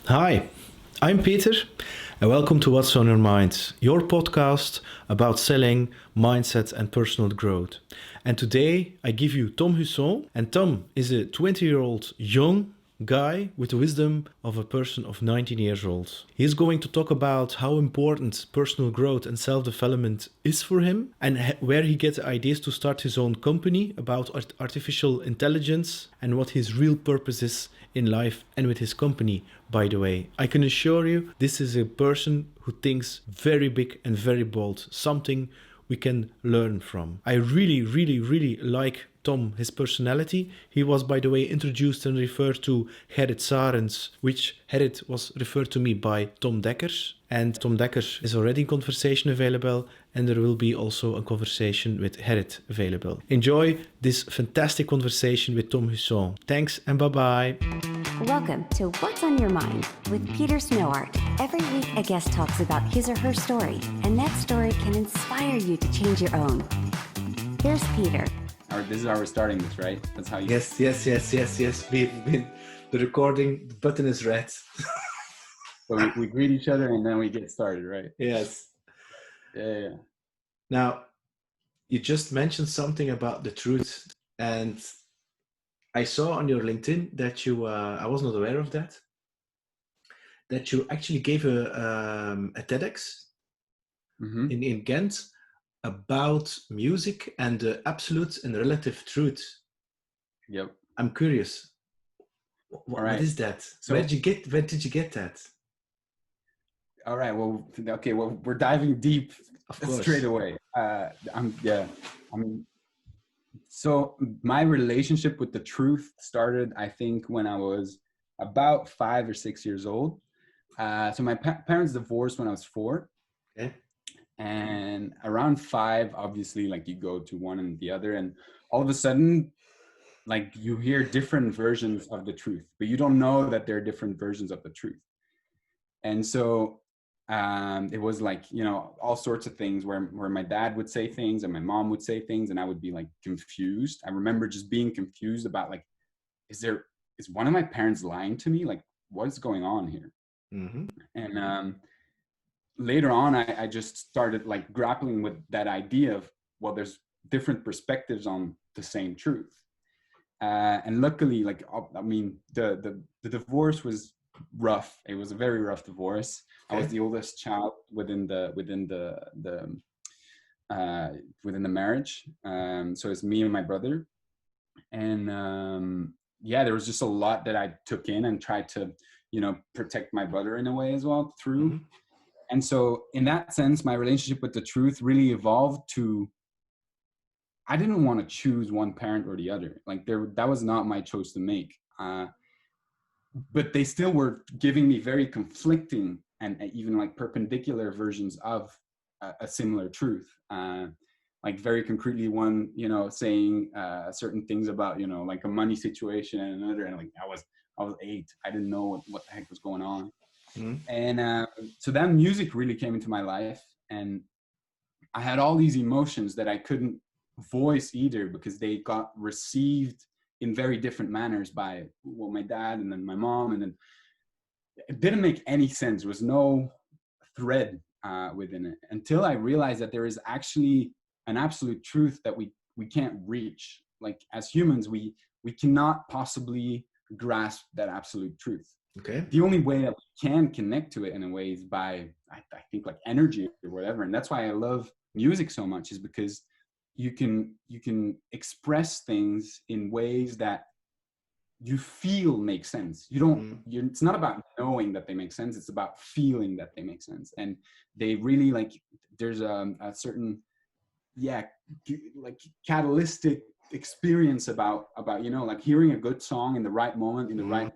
Hi, I'm Peter, and welcome to What's on Your Mind, your podcast about selling, mindset, and personal growth. And today I give you Tom Husson, and Tom is a 20-year-old young guy with the wisdom of a person of 19 years old. He's going to talk about how important personal growth and self-development is for him and where he gets ideas to start his own company about artificial intelligence and what his real purpose is in life and with his company, by the way. I can assure you this is a person who thinks very big and very bold, something we can learn from. I really like Tom, his personality. He was, by the way, introduced and referred to Gerrit Sarens, which Gerrit was referred to me by Tom Dekkers. And Tom Dekkers is already in conversation available, and there will be also a conversation with Gerrit available. Enjoy this fantastic conversation with Tom Husson. Thanks and bye-bye. Welcome to What's on Your Mind with Peter Snowart. Every week, a guest talks about his or her story, and that story can inspire you to change your own. Here's Peter. This is how we're starting this, right? That's how you... Yes. The recording button is red. So we greet each other and then we get started, right? Yes. Yeah. Now, you just mentioned something about the truth, and I saw on your LinkedIn that you, I was not aware of that you actually gave a TEDx in Ghent about music and the absolute and relative truth. Yep. I'm curious. What is that? So, where did you get that? All right. Well, we're diving deep straight away. So my relationship with the truth started, I think, when I was about 5 or 6 years old. So my parents divorced when I was 4. Okay. And around 5, obviously, like you go to one and the other, and all of a sudden, like you hear different versions of the truth, but you don't know that there are different versions of the truth. And so it was like, all sorts of things where my dad would say things and my mom would say things, and I would be like confused. I remember just being confused about like, is one of my parents lying to me? Like, what is going on here? Mm-hmm. And later on, I just started like grappling with that idea of, well, there's different perspectives on the same truth. And luckily, like, I mean, the divorce was rough. It was a very rough divorce. Okay. I was the oldest child within the marriage. So it's me and my brother. And there was just a lot that I took in and tried to, protect my brother in a way as well through. Mm-hmm. And so in that sense, my relationship with the truth really evolved to, I didn't want to choose one parent or the other. Like that was not my choice to make. But they still were giving me very conflicting and even like perpendicular versions of a similar truth. Like very concretely one, saying certain things about, like a money situation, and another, and like I was 8. I didn't know what the heck was going on. Mm-hmm. And so then music really came into my life, and I had all these emotions that I couldn't voice either because they got received in very different manners by, well, my dad and then my mom, and then it didn't make any sense. There was no thread within it until I realized that there is actually an absolute truth that we can't reach. Like as humans, we cannot possibly grasp that absolute truth. Okay. The only way that we can connect to it in a way is by, I think, like energy or whatever. And that's why I love music so much, is because you can express things in ways that you feel make sense. You don't, it's not about knowing that they make sense. It's about feeling that they make sense. And they really like, there's a certain, like catalytic experience about, like hearing a good song in the right moment, in the right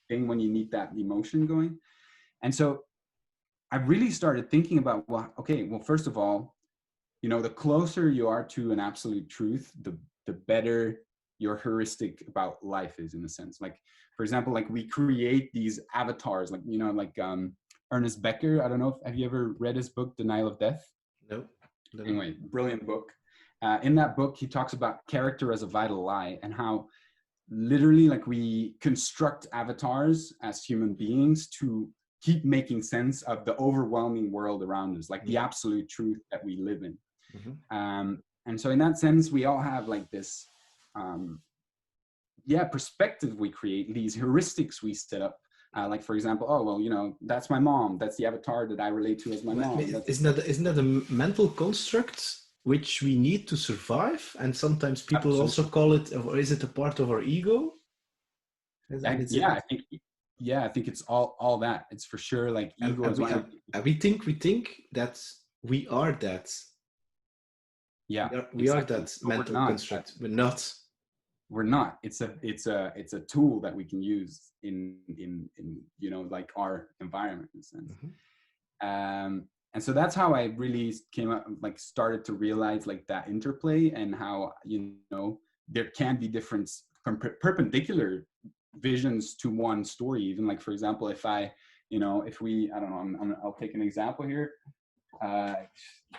thing when you need that emotion going. And so I really started thinking about, well, first of all, the closer you are to an absolute truth, the better your heuristic about life is, in a sense. Like, for example, like we create these avatars, like, like Ernest Becker. I don't know, have you ever read his book, Denial of Death? No. Anyway, brilliant book. In that book, he talks about character as a vital lie, and how literally like we construct avatars as human beings to keep making sense of the overwhelming world around us, like the absolute truth that we live in. And so in that sense, we all have like this, perspective we create, these heuristics we set up. Like, for example, oh, well, you know, that's my mom. That's the avatar that I relate to as my mom. Isn't that a mental construct which we need to survive? And sometimes people Absolutely. also call it, or is it a part of our ego? I think it's all that. It's for sure like ego is one. We think that we are that. Yeah, we are that mental construct. We're not. We're not. It's a tool that we can use in you know, like our environment in a sense. And so that's how I really came up, like started to realize like that interplay, and how, you know, there can be different perpendicular visions to one story. Even like, for example, if I, you know, if we, I don't know, I'll take an example here.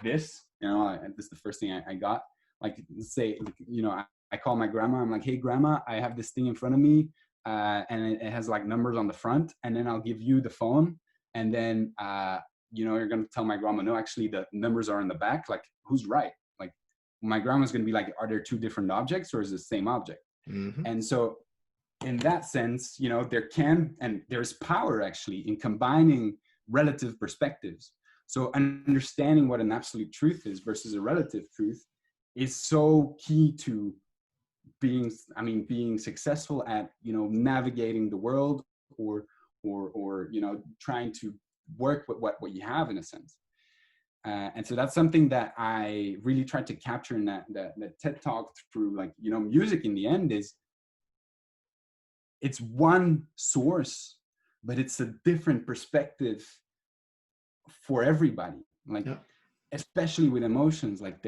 This, you know, this is the first thing I got. Like, let's say, you know, I call my grandma. I'm like, hey, grandma, I have this thing in front of me, and it has like numbers on the front. And then I'll give you the phone, and then you know, you're gonna tell my grandma, no, actually, the numbers are in the back. Like, who's right? Like, my grandma's gonna be like, are there two different objects, or is it the same object? And so, in that sense, you know, there's power actually in combining relative perspectives. So understanding what an absolute truth is versus a relative truth is so key to being successful at, you know, navigating the world, or you know, trying to work with what you have in a sense. And so that's something that I really tried to capture in that TED Talk through, like, you know, music in the end is, it's one source, but it's a different perspective for everybody. Like, especially with emotions, like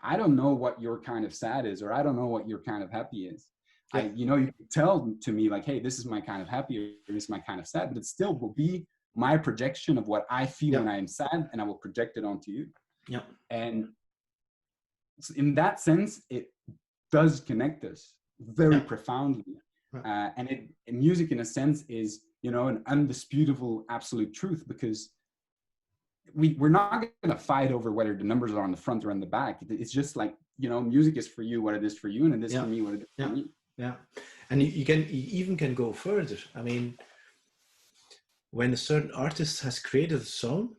I don't know what your kind of sad is, or I don't know what your kind of happy is. You know, you can tell to me like, hey, this is my kind of happy, or this is my kind of sad, but it still will be my projection of what I feel when I am sad, and I will project it onto you. And in that sense, it does connect us very profoundly. And music, in a sense, is, you know, an undisputable absolute truth, because we're not going to fight over whether the numbers are on the front or on the back. It's just like, you know, music is for you what it is for you, and it is for me what it is for me. And you even can go further. I mean, when a certain artist has created a song,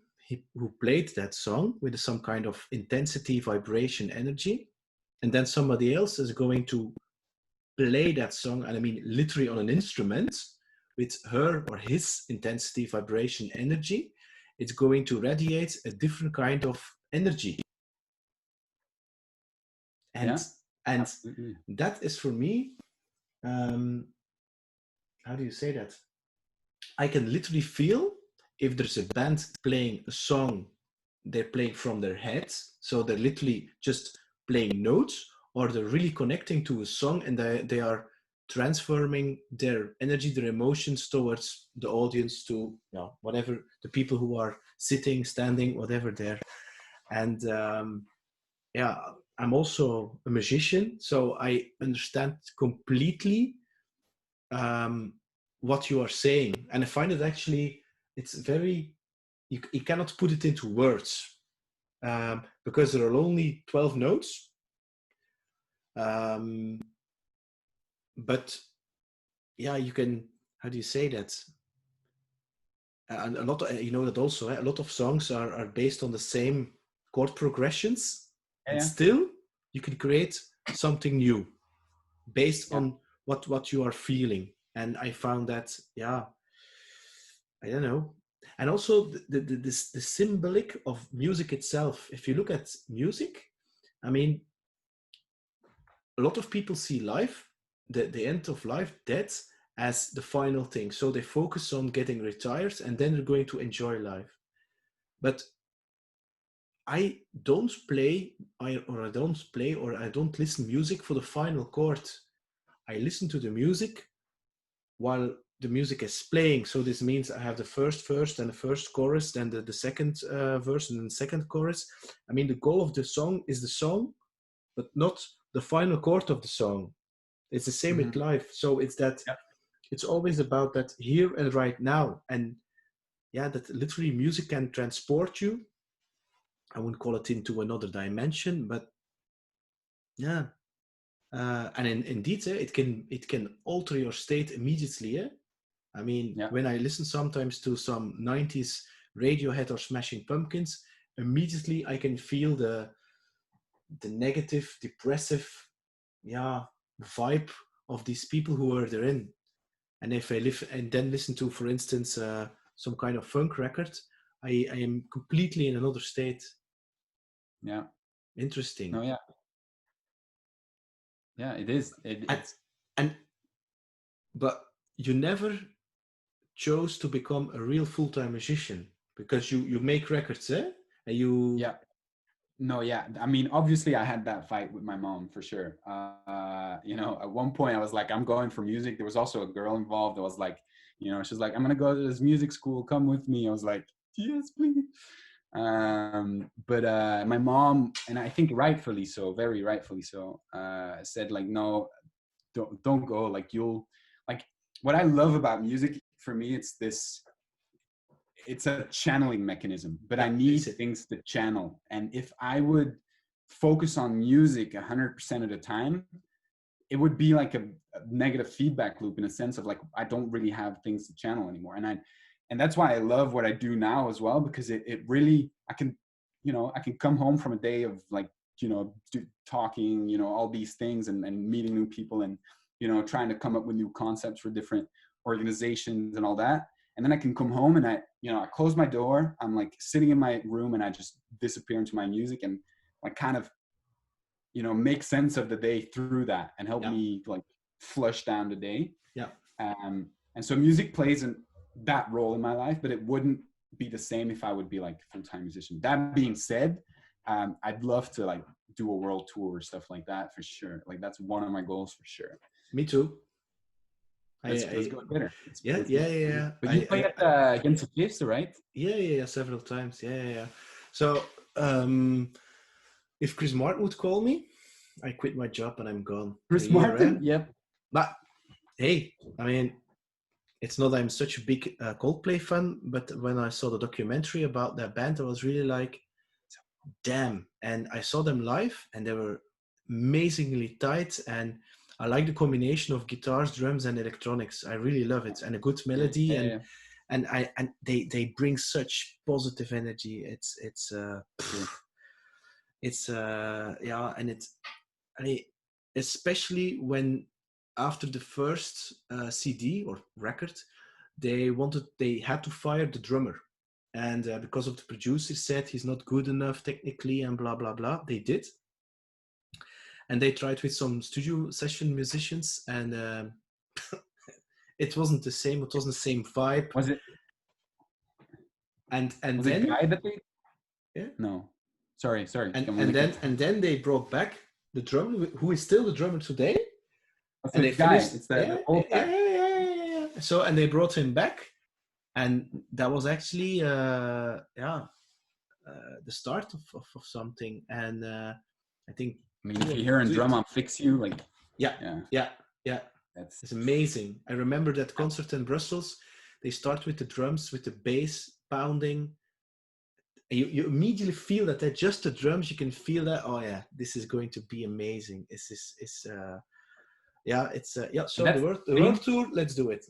who played that song with some kind of intensity, vibration, energy, and then somebody else is going to play that song, and I mean literally on an instrument, with her or his intensity, vibration, energy, it's going to radiate a different kind of energy. And that is, for me, how do you say that? I can literally feel if there's a band playing a song, they're playing from their heads, so they're literally just playing notes, or they're really connecting to a song, and they are transforming their energy, their emotions towards the audience, to, you know, whatever, the people who are sitting, standing, whatever there. And I'm also a musician, so I understand completely what you are saying. And I find it actually, it's very, you cannot put it into words, because there are only 12 notes. But yeah, you can, how do you say that? And a lot of, you know, that also a lot of songs are based on the same chord progressions, and still you can create something new based on what you are feeling. And I found that, I don't know. And also the symbolic of music itself. If you look at music, I mean, a lot of people see life, the end of life, death, as the final thing. So they focus on getting retired, and then they're going to enjoy life. But I don't listen music for the final chord. I listen to the music while the music is playing. So this means I have the first verse, then the first chorus, then the second verse, and then the second chorus. I mean, the goal of the song is the song, but not the final chord of the song. It's the same with Mm-hmm. life. So it's that, Yep. it's always about that here and right now. And yeah, that literally music can transport you. I wouldn't call it into another dimension, but yeah. And indeed, it can alter your state immediately. I mean, Yeah. when I listen sometimes to some 90s Radiohead or Smashing Pumpkins, immediately I can feel the negative, depressive, yeah, vibe of these people who are therein. And if I live and then listen to, for instance, some kind of funk record, I am completely in another state. Yeah. Interesting. No, yeah. Yeah, it is. And, It's and but you never chose to become a real full-time musician because you make records, eh? And you yeah. No, yeah. I mean, obviously, I had that fight with my mom for sure. At one point, I was like, I'm going for music. There was also a girl involved. I was like, she's like, I'm gonna go to this music school. Come with me. I was like, yes, please. But my mom, and I think rightfully so, very rightfully so, said like, no, don't go. Like you'll like. What I love about music for me, it's a channeling mechanism, but I need things to channel. And if I would focus on music 100% of the time, it would be like a negative feedback loop in a sense of like, I don't really have things to channel anymore. And that's why I love what I do now as well, because it really, I can come home from a day of like, talking, all these things and meeting new people and, trying to come up with new concepts for different organizations and all that. And then I can come home and I close my door. I'm like sitting in my room and I just disappear into my music and like kind of, make sense of the day through that and help me like flush down the day. Yeah. And so music plays that role in my life, but it wouldn't be the same if I would be like a full-time musician. That being said, I'd love to like do a world tour or stuff like that for sure. Like that's one of my goals for sure. Me too. Let's go later. Yeah. But you played at against the Chiefs, right? Yeah, several times. Yeah. So if Chris Martin would call me, I quit my job and I'm gone. Chris Martin? Yep. But hey, I mean, it's not that I'm such a big Coldplay fan, but when I saw the documentary about that band, I was really like, damn. And I saw them live and they were amazingly tight. And I like the combination of guitars, drums, and electronics. I really love it. And a good melody. And they bring such positive energy. Especially when after the first CD or record, they had to fire the drummer, and because of the producer said he's not good enough technically and blah blah blah, they did, and they tried with some studio session musicians, and it wasn't the same. It wasn't the same vibe. Was it? And was then it guy that they? Yeah. No. Sorry. And then they brought back the drummer, who is still the drummer today. That's and the they guy. finished. It's the old guy. Yeah. So and they brought him back, and that was actually the start of something. And I think. I mean, if you hear a drum on Fix You, like. Yeah. It's amazing. I remember that concert in Brussels. They start with the drums, with the bass pounding. You immediately feel that they're just the drums. You can feel that. Oh yeah, this is going to be amazing. So the world tour. Let's do it.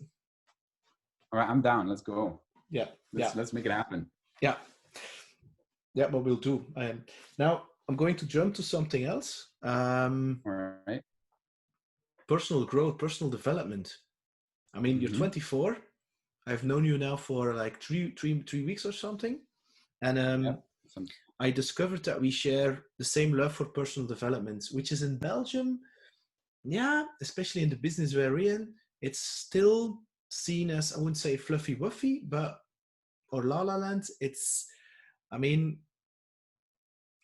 All right, I'm down. Let's go. Yeah. Let's make it happen. Yeah. What we'll do. Now I'm going to jump to something else. All right. Personal growth, personal development. I mean, you're 24. I've known you now for like three weeks or something. And I discovered that we share the same love for personal development, which is in Belgium, especially in the business we're in, it's still seen as, I wouldn't say fluffy wuffy, or la la land. I mean,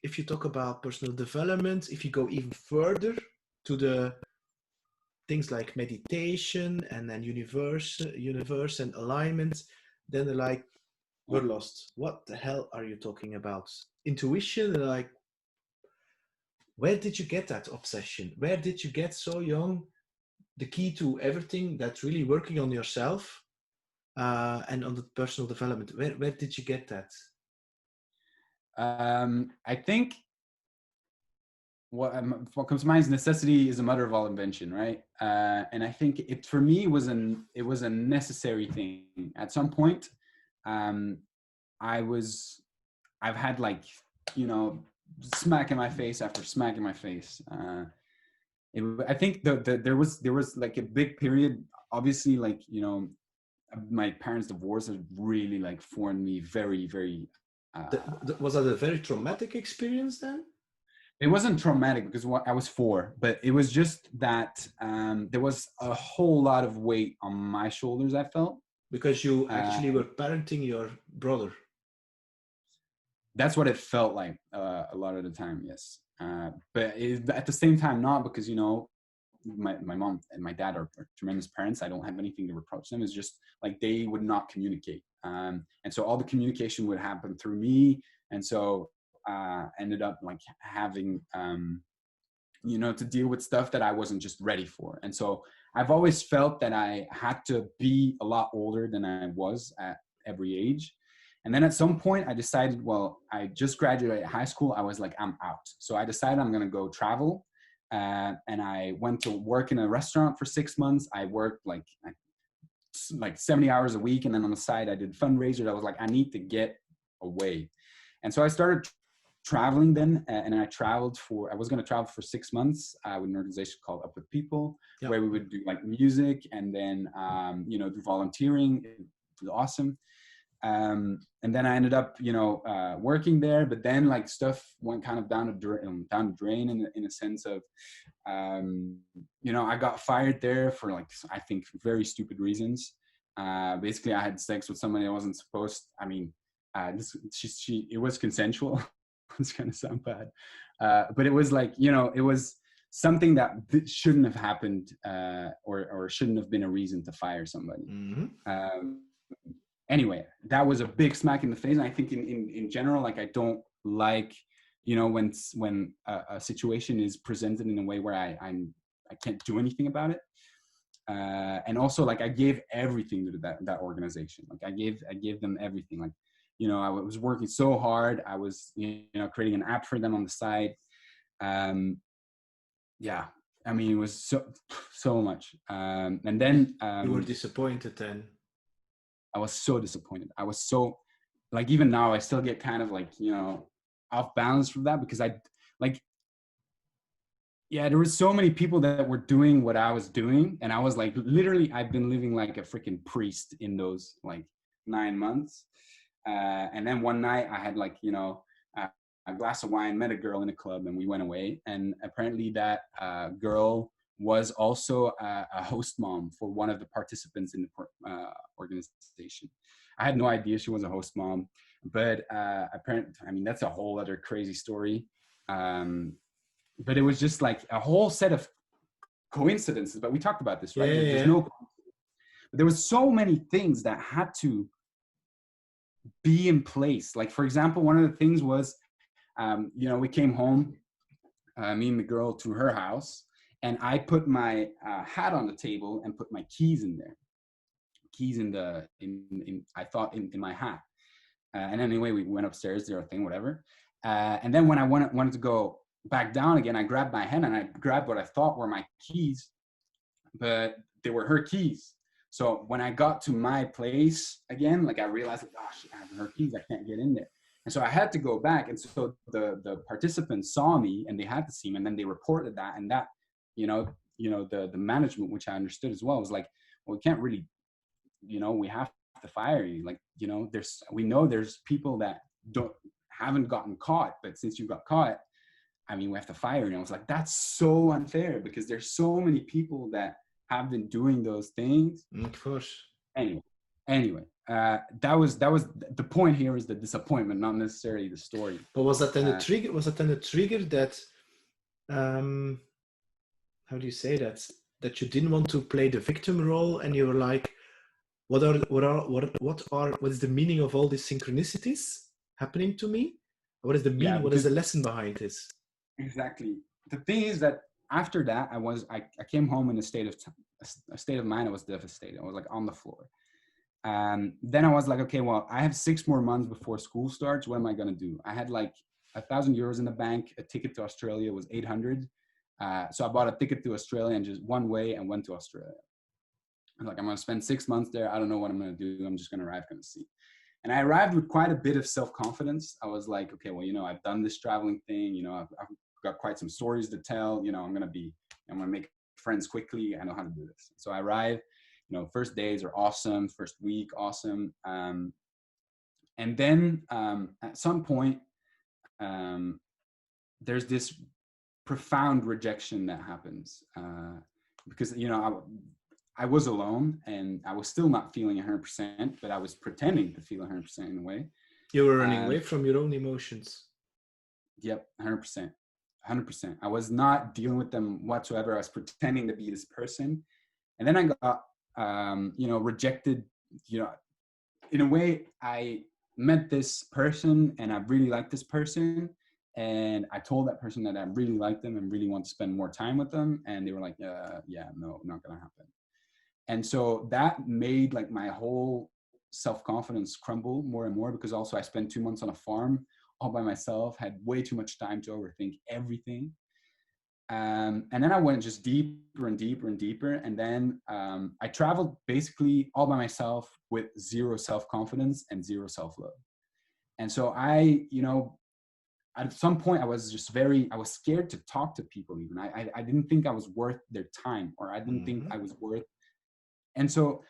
if you talk about personal development, if you go even further to the things like meditation and then universe and alignment, then they're like, we're lost. What the hell are you talking about? Intuition? Like, where did you get that obsession? Where did you get so young the key to everything, that's really working on yourself and on the personal development. Where did you get that? I think what comes to mind is necessity is the mother of all invention, right? And I think it for me it was a necessary thing. At some point, I've had like, you know, smack in my face after smack in my face. I think there was like a big period, obviously, like, you know, my parents' divorce has really like formed me very, very. Was that a very traumatic experience then? It wasn't traumatic because I was 4, but it was just that there was a whole lot of weight on my shoulders, I felt. Because you actually were parenting your brother. That's what it felt like a lot of the time, yes. But at the same time, not, because, you know, my mom and my dad are tremendous parents. I don't have anything to reproach them. It's just like they would not communicate. And so all the communication would happen through me. And so ended up like having, you know, to deal with stuff that I wasn't just ready for. And so I've always felt that I had to be a lot older than I was at every age. And then at some point I decided, well, I just graduated high school. I was like, I'm out. So I decided I'm going to go travel. And I went to work in a restaurant for 6 months. I worked like 70 hours a week. And then on the side, I did fundraisers. I was like, I need to get away. And so I started traveling then. And I was going to travel for 6 months with an organization called Up With People, yep, where we would do like music and then, you know, do volunteering. It was awesome. And then I ended up, you know, working there, but then like stuff went kind of down the drain in a sense of, you know, I got fired there for like, I think very stupid reasons. Basically I had sex with somebody I wasn't supposed. I mean, it was consensual. It's going to sound bad. But it was like, you know, it was something that shouldn't have happened, or shouldn't have been a reason to fire somebody. Mm-hmm. Anyway, that was a big smack in the face. And I think in general, like, I don't like, you know, when a situation is presented in a way where I can't do anything about it. And also, like, I gave everything to that organization. Like I gave them everything. Like, you know, I was working so hard. I was, you know, creating an app for them on the side. Yeah, I mean, it was so much. And then you were disappointed then. I was so disappointed. I was so, like, even now I still get kind of like, you know, off balance from that, because there was so many people that were doing what I was doing. And I was like, literally, I've been living like a freaking priest in those like 9 months. And then one night I had like, you know, a glass of wine, met a girl in a club, and we went away. And apparently that girl was also a host mom for one of the participants in the organization. I had no idea she was a host mom, but apparently, I mean, that's a whole other crazy story. But it was just like a whole set of coincidences. But we talked about this, right? Yeah. There's no, but there was so many things that had to be in place. Like, for example, one of the things was, you know, we came home, me and the girl, to her house, and I put my hat on the table and put my keys in there. Keys in my hat. And anyway, we went upstairs, did our thing, whatever. And then when I wanted to go back down again, I grabbed my hand and I grabbed what I thought were my keys, but they were her keys. So when I got to my place again, like, I realized, like, oh shit, I have her keys, I can't get in there. And so I had to go back. And so the participants saw me and they had to see me, and then they reported that. And that, you know, the management, which I understood as well, was like, well, we can't really, you know, we have to fire you. Like, you know, we know there's people that haven't gotten caught, but since you got caught, I mean, we have to fire you. And I was like, that's so unfair, because there's so many people that have been doing those things. Of course. Anyway, that was the point here, is the disappointment, not necessarily the story. But was that then the trigger? Was that then the trigger that, how do you say that you didn't want to play the victim role, and you were like, what is the meaning of all these synchronicities happening to me? What is the meaning? Yeah, what is the lesson behind this? Exactly. The thing is that after that, I came home in a state of a state of mind. I was devastated. I was like on the floor. Then I was like, okay, well, I have 6 more months before school starts. What am I going to do? I had like €1,000 in the bank. A ticket to Australia was 800. So I bought a ticket to Australia and just one way and went to Australia. I'm like, I'm going to spend 6 months there. I don't know what I'm going to do. I'm just going to arrive, going to see. And I arrived with quite a bit of self-confidence. I was like, okay, well, you know, I've done this traveling thing. You know, I've got quite some stories to tell. You know, I'm going to make friends quickly. I know how to do this. So I arrive, you know, first days are awesome. First week, awesome. And then at some point, there's this profound rejection that happens because, you know, I was alone and I was still not feeling 100%, but I was pretending to feel 100% in a way. You were running away from your own emotions. Yep, 100%. 100%. I was not dealing with them whatsoever. I was pretending to be this person. And then I got, you know, rejected, you know, in a way. I met this person and I really liked this person. And I told that person that I really liked them and really want to spend more time with them. And they were like, yeah, no, not going to happen. And so that made like my whole self-confidence crumble more and more, because also I spent 2 months on a farm all by myself, had way too much time to overthink everything. And then I went just deeper and deeper and deeper. And then I traveled basically all by myself with zero self-confidence and zero self-love. And so you know, at some point I was scared to talk to people even. I didn't think I was worth their time, or I didn't think I was worth. And so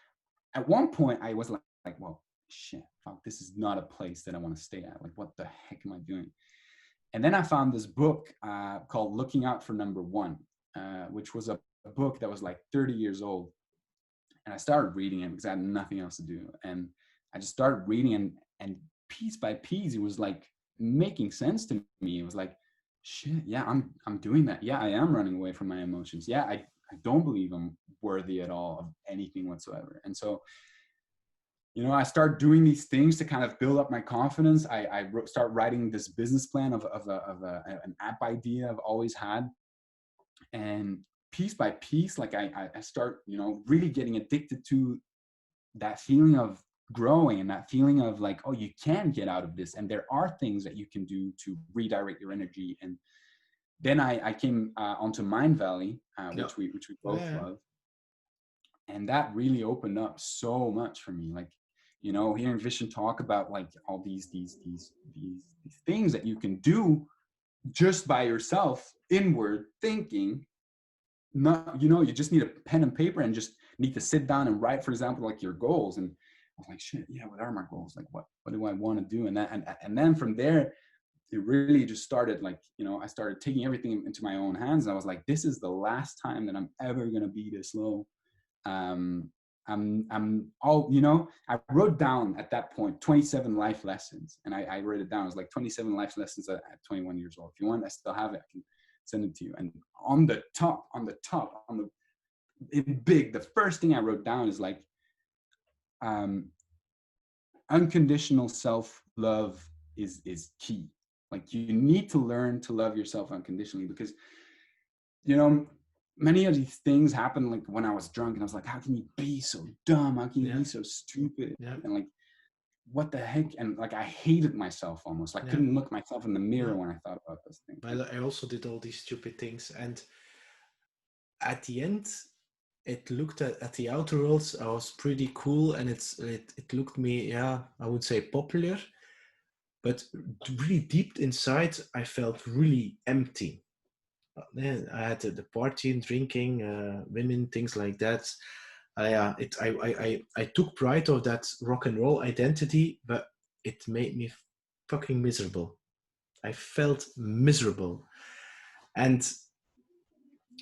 at one point I was like, well, shit, fuck, this is not a place that I want to stay at. Like, what the heck am I doing? And then I found this book called Looking Out for Number One, which was a book that was like 30 years old. And I started reading it because I had nothing else to do. And I just started reading, and piece by piece, it was like making sense to me. It was like, shit, yeah, I'm doing that. Yeah, I am running away from my emotions. Yeah, I don't believe I'm worthy at all of anything whatsoever. And so, you know, I start doing these things to kind of build up my confidence. I start writing this business plan of an app idea I've always had. And piece by piece, like I start, you know, really getting addicted to that feeling of growing and that feeling of like, oh, you can get out of this. And there are things that you can do to redirect your energy. And then I came onto Mind Valley, which we both love. And that really opened up so much for me. Like, you know, hearing Vishen talk about like all these things that you can do just by yourself, inward thinking. Not, you know, you just need a pen and paper and just need to sit down and write, for example, like your goals. And I was like, shit, yeah, what are my goals? Like, what do I want to do? And then from there, it really just started, like, you know, I started taking everything into my own hands. And I was like, this is the last time that I'm ever going to be this low. I'm all, you know, I wrote down at that point 27 life lessons, and I wrote it down. It was like 27 life lessons at 21 years old. If you want, I still have it. I can send it to you. And on the top, in big, the first thing I wrote down is like, unconditional self-love is key. Like, you need to learn to love yourself unconditionally, because, you know, many of these things happen like when I was drunk, and I was like, how can you be so dumb? How can you be so stupid? And like, what the heck? And like, I hated myself almost. Like, couldn't look myself in the mirror when I thought about this thing. I also did all these stupid things. And at the end, it looked at the outer world, I was pretty cool, and it looked me, I would say popular. But really deep inside, I felt really empty. I had the partying, drinking, women, things like that. I took pride of that rock and roll identity, but it made me fucking miserable. I felt miserable. And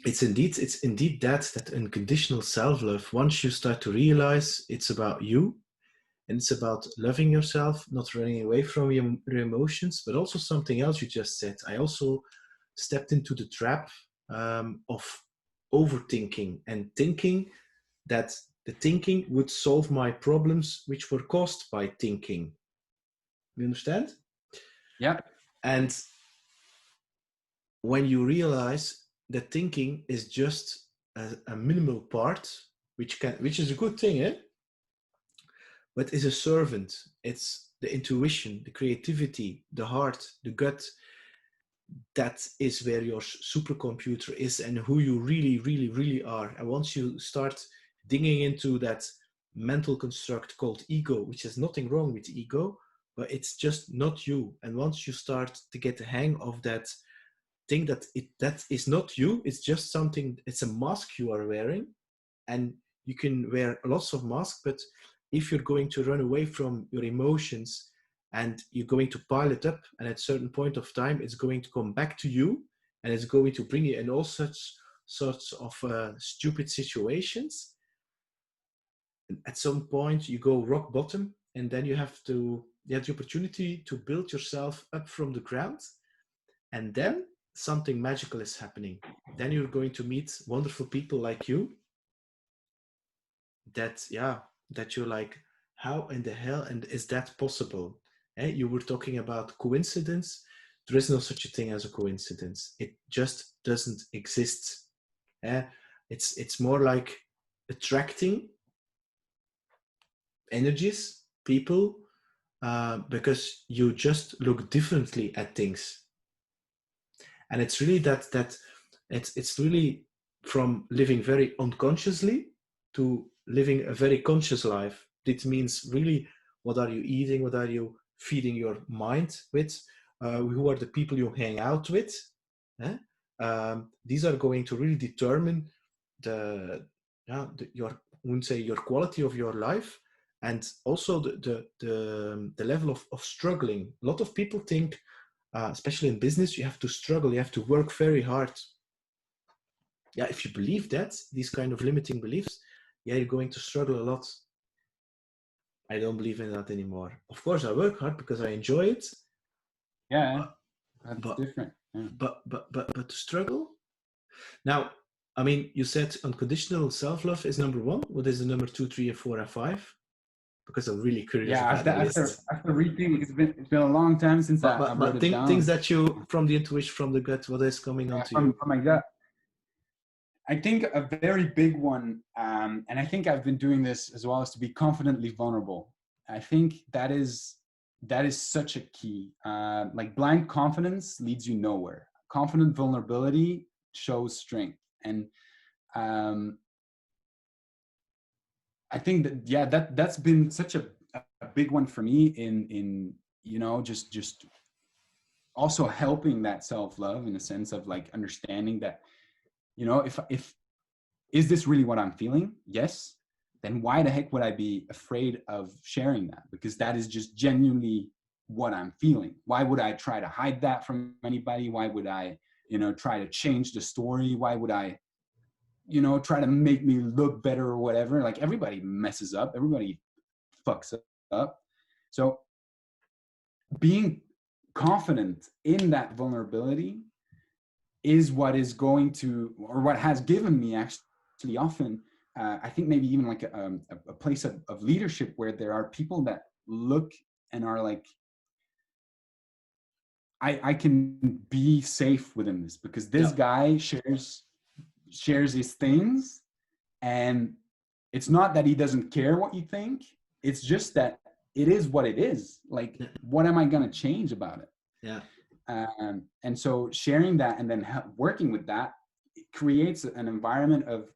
it's indeed that unconditional self-love. Once you start to realize it's about you, and it's about loving yourself, not running away from your emotions, but also something else you just said. I also stepped into the trap of overthinking and thinking that the thinking would solve my problems, which were caused by thinking. You understand? Yeah. And when you realize that thinking is just a minimal part, which is a good thing, eh? But is a servant. It's the intuition, the creativity, the heart, the gut. That is where your supercomputer is and who you really, really, really are. And once you start digging into that mental construct called ego, which has nothing wrong with ego, but it's just not you. And once you start to get the hang of that thing that is not you, it's just something, it's a mask you are wearing. And you can wear lots of masks, but if you're going to run away from your emotions and you're going to pile it up, and at a certain point of time, it's going to come back to you, and it's going to bring you in all sorts of stupid situations. And at some point, you go rock bottom, and then you have the opportunity to build yourself up from the ground, and then something magical is happening. Then you're going to meet wonderful people like you. That you're like, how in the hell and is that possible? You were talking about coincidence. There is no such a thing as a coincidence. It just doesn't exist. It's more like attracting energies, people, because you just look differently at things. And it's really that it's really from living very unconsciously to living a very conscious life. It means really, what are you eating? What are you feeding your mind with? Who are the people you hang out with? These are going to really determine your quality of your life, and also the level of struggling. A lot of people think, especially in business, you have to struggle, you have to work very hard. Yeah, if you believe that, these kind of limiting beliefs, you're going to struggle a lot. I don't believe in that anymore. Of course, I work hard because I enjoy it. Yeah, that's different. Yeah. But to struggle. Now, I mean, you said unconditional self-love is number one. What is the number 2, 3, and 4, and 5? Because I'm really curious about the list. After reading, it's been a long time since I wrote it down. Things that you, from the intuition, from the gut, what is coming onto you? From my gut. I think a very big one, and I think I've been doing this as well, is to be confidently vulnerable. I think that is such a key. Like blind confidence leads you nowhere. Confident vulnerability shows strength. And I think that's been such a big one for me in just also helping that self-love, in a sense of like understanding that, if is this really what I'm feeling? Yes. Then why the heck would I be afraid of sharing that? Because that is just genuinely what I'm feeling. Why would I try to hide that from anybody? Why would I, try to change the story? Why would I, try to make me look better or whatever? Like, everybody messes up. Everybody fucks up. So being confident in that vulnerability is what is going to, or what has given me actually often, I think maybe even like a place of leadership, where there are people that look and are like, I can be safe within this, because this guy shares his things, and it's not that he doesn't care what you think. It's just that it is what it is. Like, what am I going to change about it? Yeah. And so sharing that and then working with that, it creates an environment of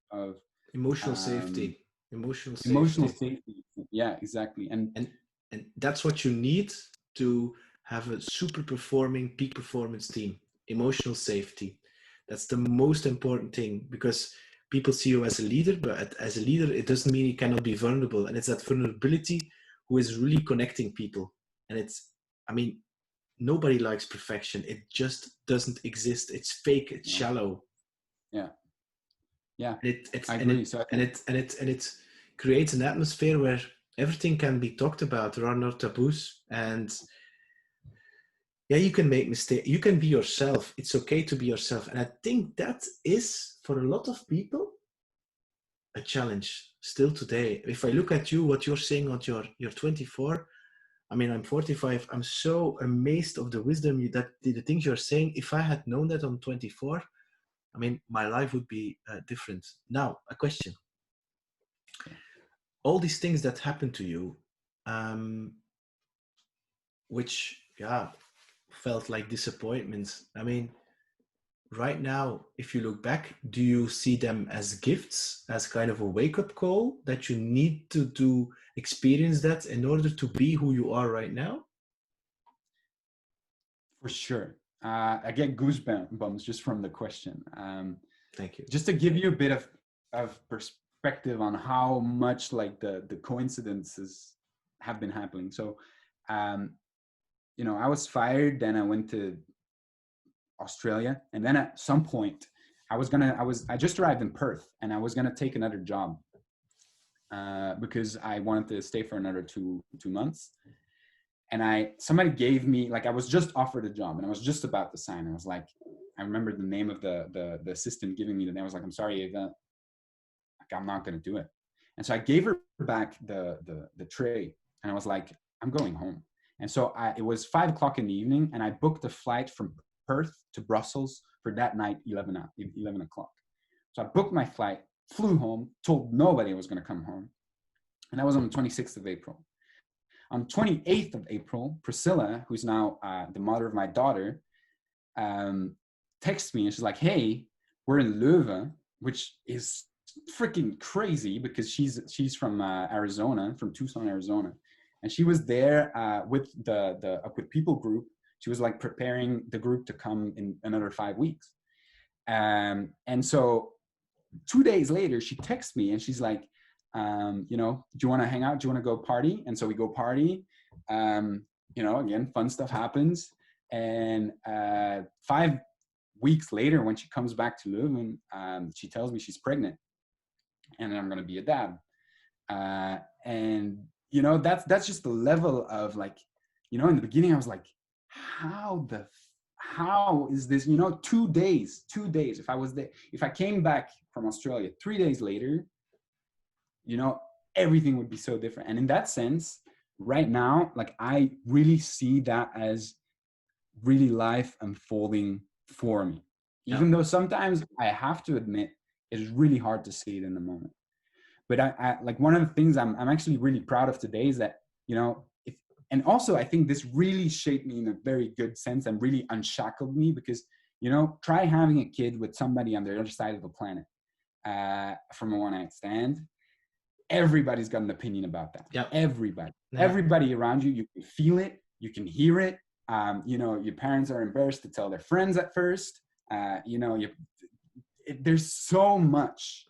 emotional safety. Emotional safety. Yeah, exactly. And that's what you need to have a super performing peak performance team. Emotional safety. That's the most important thing, because people see you as a leader, but as a leader, it doesn't mean you cannot be vulnerable. And it's that vulnerability who is really connecting people. And nobody likes perfection. It just doesn't exist. It's fake. It's shallow. Yeah. Yeah. I agree. It creates an atmosphere where everything can be talked about. There are no taboos, and you can make mistakes. You can be yourself. It's okay to be yourself. And I think that is, for a lot of people, a challenge still today. If I look at you, what you're saying on you're 24, I'm 45. I'm so amazed of the wisdom the things you're saying. If I had known that on 24, I mean, my life would be different. Now, a question. All these things that happen to you, which, yeah, felt like disappointments. I mean, right now, if you look back, do you see them as gifts, as kind of a wake-up call that you need to experience that in order to be who you are right now? For sure. I get goosebumps just from the question. Thank you. Just to give you a bit of perspective on how much like the coincidences have been happening. So, you know, I was fired, then I went to Australia, and then at some point I just arrived in Perth, and I was gonna take another job because I wanted to stay for another two months. And somebody gave me, like, I was just offered a job and I was just about to sign. I was like, I remember the name of the assistant giving me the name. I was like, I'm sorry, Ava, like, I'm not going to do it. And so I gave her back the tray, and I was like, I'm going home. And so it was 5 o'clock in the evening, and I booked a flight from Perth to Brussels for that night, 11 o'clock. So I booked my flight, flew home, told nobody I was going to come home. And that was on the 26th of April. On 28th of April, Priscilla, who's now the mother of my daughter, texts me, and she's like, hey, we're in Leuven, which is freaking crazy because she's from Arizona, from Tucson, Arizona. And she was there with the with People group. She was like preparing the group to come in another 5 weeks. And so 2 days later, she texts me and she's like, you know, do you want to hang out? Do you want to go party? And so we go party. You know, again, fun stuff happens. And 5 weeks later, when she comes back to Leuven, she tells me she's pregnant, and I'm going to be a dad. And you know, that's just the level of, like, you know, in the beginning I was like, how is this, you know, 2 days, if I was there, if I came back from Australia 3 days later, you know, everything would be so different. And in that sense, right now, like, I really see that as really life unfolding for me, even though sometimes I have to admit it's really hard to see it in the moment. But I like, one of the things I'm actually really proud of today is that, you know, and also I think this really shaped me in a very good sense and really unshackled me, because, you know, try having a kid with somebody on the other side of the planet from a one-night stand. Everybody's got an opinion about that. Yeah. Everybody around you, you can feel it, you can hear it. You know, your parents are embarrassed to tell their friends at first. You know, there's so much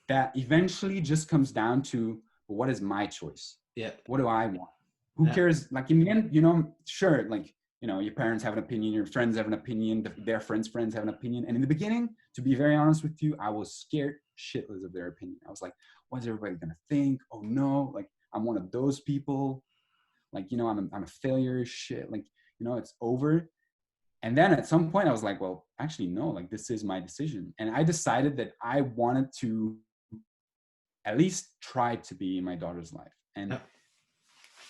that eventually just comes down to, well, what is my choice? Yeah. What do I want? Who cares? Like, in the end, you know, sure, like, you know, your parents have an opinion, your friends have an opinion, their friends have an opinion. And in the beginning, to be very honest with you, I was scared shitless of their opinion. I was like, what's everybody gonna think? Oh no, like, I'm one of those people. Like, you know, I'm a failure, shit. Like, you know, it's over. And then at some point I was like, well, actually, no, like, this is my decision. And I decided that I wanted to at least try to be in my daughter's life. And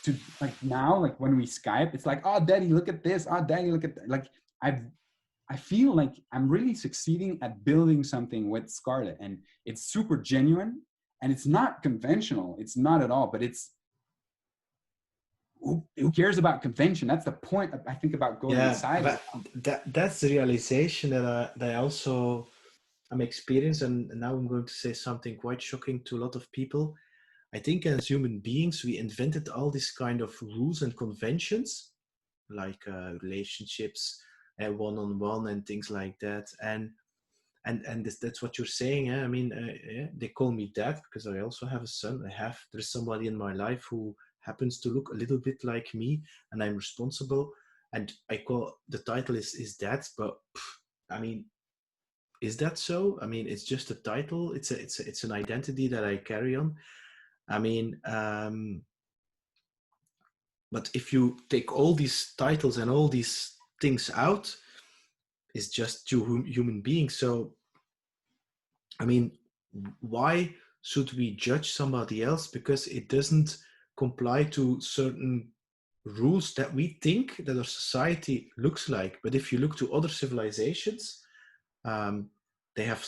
to, like, now, like, when we Skype, it's like, oh, daddy, look at this. Oh, daddy, look at that. Like, I feel like I'm really succeeding at building something with Scarlett, and it's super genuine, and it's not conventional. It's not at all, but it's, who cares about convention? That's the point, I think, about going inside. That's the realization that I also am experiencing, and now I'm going to say something quite shocking to a lot of people. I think as human beings, we invented all these kind of rules and conventions, like relationships, one-on-one and things like that. And that's what you're saying. I mean, they call me dad because I also have a son. There's somebody in my life who happens to look a little bit like me, and I'm responsible. And I call the title is dad, but I mean, is that so? I mean, it's just a title. It's an identity that I carry on. I mean, but if you take all these titles and all these things out, it's just two human beings. So, I mean, why should we judge somebody else because it doesn't comply to certain rules that we think that our society looks like? But if you look to other civilizations, they have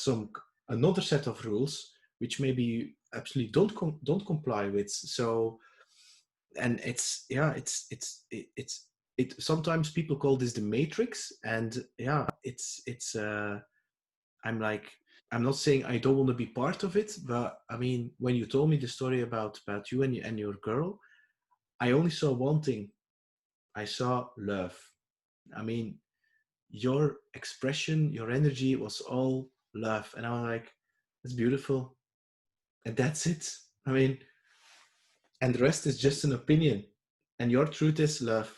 another set of rules which maybe you absolutely don't comply with. So, and it sometimes people call this the matrix, and yeah, I'm like, I'm not saying I don't want to be part of it, but I mean, when you told me the story about you and your girl, I only saw one thing. I saw love. I mean, your expression, your energy was all love, and I'm like, it's beautiful, and that's it. I mean, and the rest is just an opinion, and your truth is love.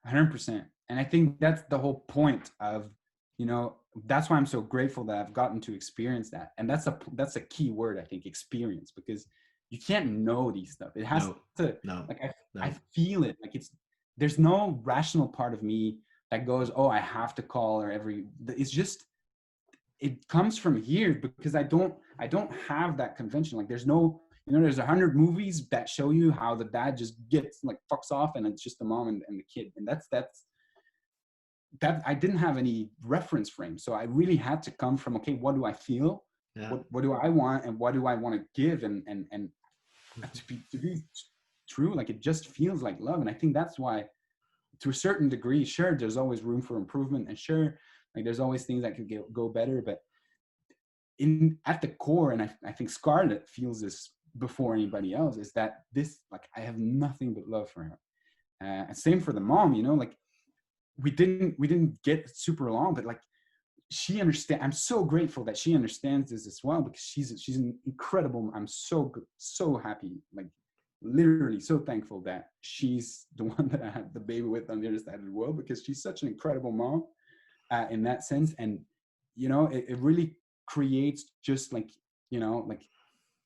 100%. And I think that's the whole point of, that's why I'm so grateful that I've gotten to experience that. And that's a key word, I think, experience, because you can't know these stuff. It has to, like, I feel it. Like, there's no rational part of me that goes, oh, I have to call her it's just, it comes from here, because I don't have that convention. Like, there's no, there's 100 movies that show you how the dad just gets, like, fucks off, and it's just the mom and the kid. And that's that I didn't have any reference frame. So I really had to come from, okay, what do I feel? Yeah. What do I want? And what do I want to give? And to be true, like, it just feels like love. And I think that's why, to a certain degree, sure, there's always room for improvement, and sure, like, there's always things that could go better, but at the core, and I think Scarlett feels this before anybody else, is that this, like, I have nothing but love for her. And same for the mom, like, we didn't get super along, but, like, she understands. I'm so grateful that she understands this as well, because she's an incredible. I'm so happy, like, literally so thankful that she's the one that I had the baby with on the other side of the world, because she's such an incredible mom in that sense. And it really creates just, like, like,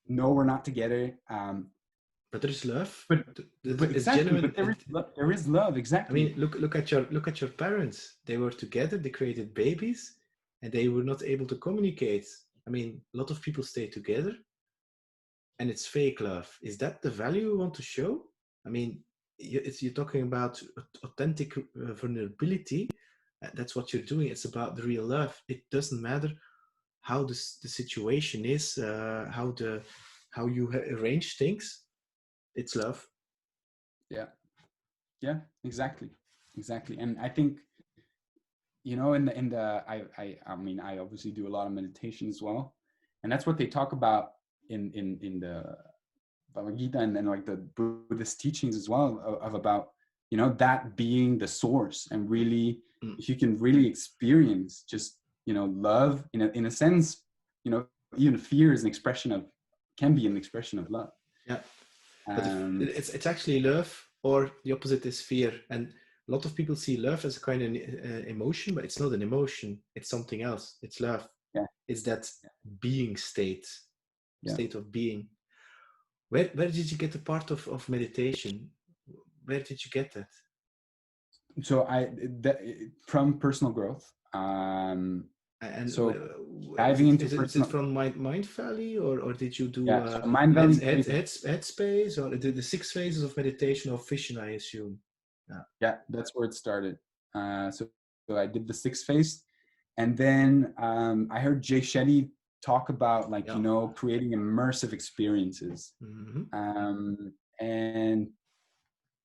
no, we're not together, but there's love. But it's genuine. But there is love. Exactly. I mean, look at your parents. They were together. They created babies, and they were not able to communicate. I mean, a lot of people stay together, and it's fake love. Is that the value you want to show? I mean, you're talking about authentic vulnerability. That's what you're doing. It's about the real love. It doesn't matter how the situation is, how you arrange things. It's love. Yeah, exactly. And I think, I mean, I obviously do a lot of meditation as well, and that's what they talk about in the Bhagavad Gita, and like the Buddhist teachings as well, of about, that being the source. And really, if you can really experience just, love in a sense, even fear is can be an expression of love. Yeah. But it's actually love, or the opposite is fear. And a lot of people see love as a kind of emotion, but it's not an emotion. It's something else. It's love. Yeah. It's that being state of being. Where did you get the part of meditation? Where did you get that? So from personal growth. And so diving into is it from Mind Valley, or did you do so Mind Valley Headspace, or the 6 phases of meditation of Vision, I assume? Yeah, that's where it started. So I did the 6 phase, and then I heard Jay Shetty talk about, like, creating immersive experiences. Mm-hmm. And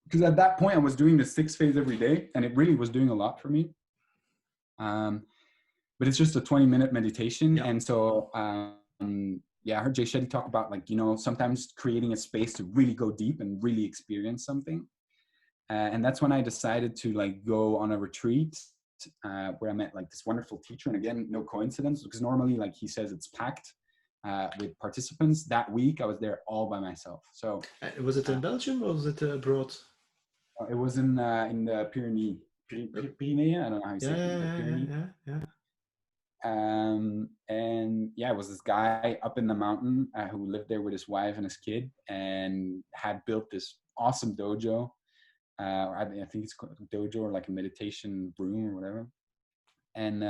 because at that point I was doing the 6 phase every day, and it really was doing a lot for me. But it's just a 20-minute meditation. And so, I heard Jay Shetty talk about, like, sometimes creating a space to really go deep and really experience something. And that's when I decided to, like, go on a retreat where I met, like, this wonderful teacher. And again, no coincidence, because normally, like he says, it's packed with participants. That week I was there all by myself. So was it in Belgium, or was it abroad? It was in the Pyrenees. Pyrenees, I don't know how you say it. Yeah. And it was this guy up in the mountain who lived there with his wife and his kid, and had built this awesome dojo. I think it's called a dojo, or like a meditation room or whatever. And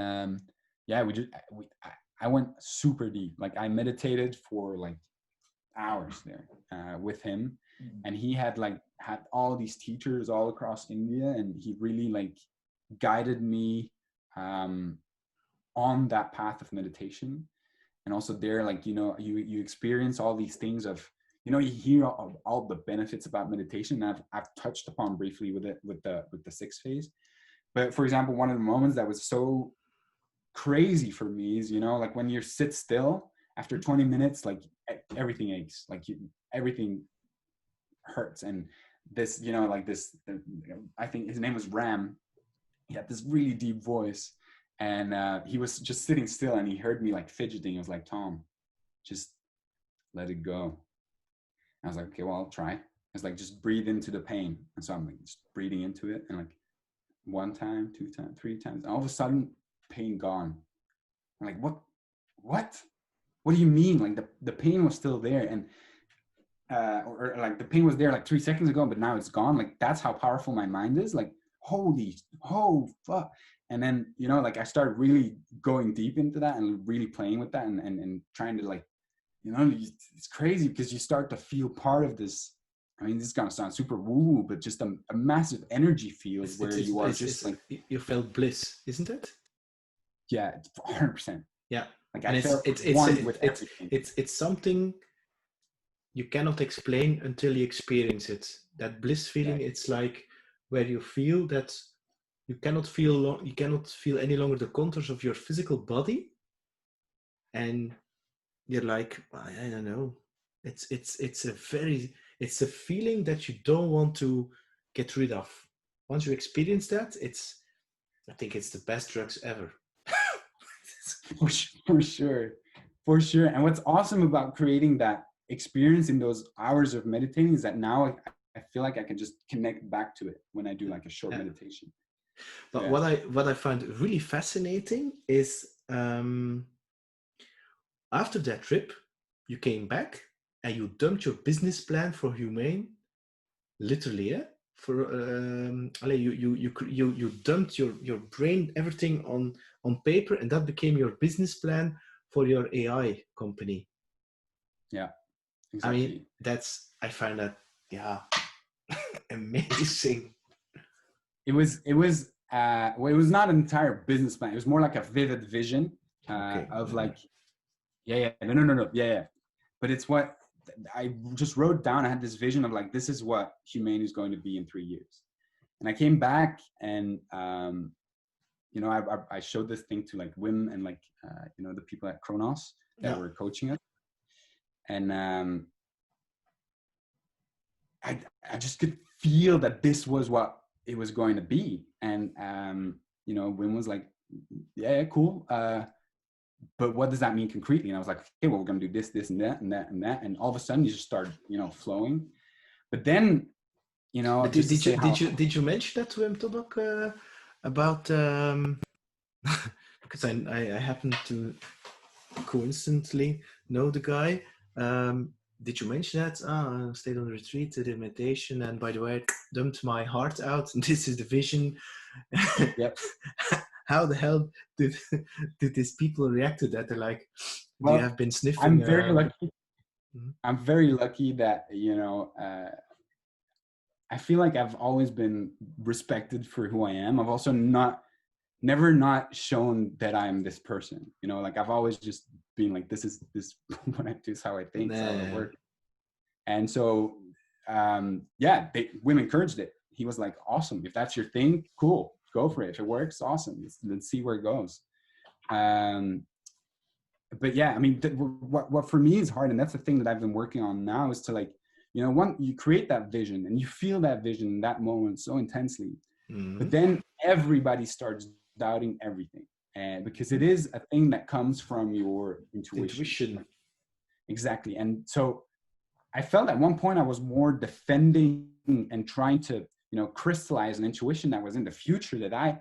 I went super deep. Like, I meditated for like hours there with him, and he had all these teachers all across India, and he really, like, guided me on that path of meditation. And also there, like, you experience all these things of, you hear all the benefits about meditation. And I've touched upon briefly with the 6th phase. But for example, one of the moments that was so crazy for me is, like when you sit still after 20 minutes, like everything aches, like everything hurts. And this, like this, I think his name was Ram. He had this really deep voice, and he was just sitting still, and he heard me like fidgeting. He was like, Tom, just let it go. I was like, okay, well, I'll try. It's like, just breathe into the pain. And so I'm like just breathing into it, and like 1 time, 2 times, 3 times, and all of a sudden pain gone. I'm like, what do you mean? Like the pain was still there, and or like the pain was there like 3 seconds ago, but now it's gone. Like, that's how powerful my mind is. Like, oh fuck. And then, like I started really going deep into that and really playing with that and trying to, like, it's crazy because you start to feel part of this. I mean, this is gonna sound super woo-woo, but just a massive energy field where you are just like, you felt bliss, isn't it? Yeah, 100%. Yeah, like and I felt one with everything. It's something you cannot explain until you experience it. That bliss feeling, it's like where you feel that you cannot feel any longer the contours of your physical body, and you're like, I don't know. It's a feeling that you don't want to get rid of. Once you experience that, I think it's the best drugs ever. For sure. And what's awesome about creating that experience in those hours of meditating is that now I feel like I can just connect back to it when I do like a short meditation. But what I find really fascinating is after that trip, you came back and you dumped your business plan for Humain, literally, yeah. You dumped your brain, everything on paper, and that became your business plan for your AI company. Yeah, exactly. I mean, I find that, yeah, amazing. It was not an entire business plan. It was more like a vivid vision of like, no. But it's what I just wrote down. I had this vision of like, this is what Humain is going to be in 3 years. And I came back and, I showed this thing to like Wim and like, the people at Kronos that were coaching us. And I just could feel that this was what it was going to be. And, Wim was like, yeah, cool. But what does that mean concretely? And I was like, okay, well, we're going to do this, this, and that, and that, and that. And all of a sudden you just start, flowing. But then, but did you mention that to him, Tobak, about, because I happen to coincidentally know the guy. Did you mention that? I stayed on retreat, did a meditation, and by the way, I dumped my heart out, and this is the vision. Yep. How the hell did these people react to that? They're like, well, you have been sniffing. I'm very lucky. I'm very lucky that, I feel like I've always been respected for who I am. I've also never not shown that I'm this person, like I've always just been like, this what I do, is how I think, it's how I work. And so, Wim encouraged it. He was like, awesome. If that's your thing, cool. Go for it. If it works, awesome. Let's see where it goes. But yeah, I mean, what for me is hard, and that's the thing that I've been working on now, is to like, you create that vision and you feel that vision in that moment so intensely, but then everybody starts doubting everything, and because it is a thing that comes from your intuition. Exactly. And so I felt at one point I was more defending and trying to crystallize an intuition that was in the future that I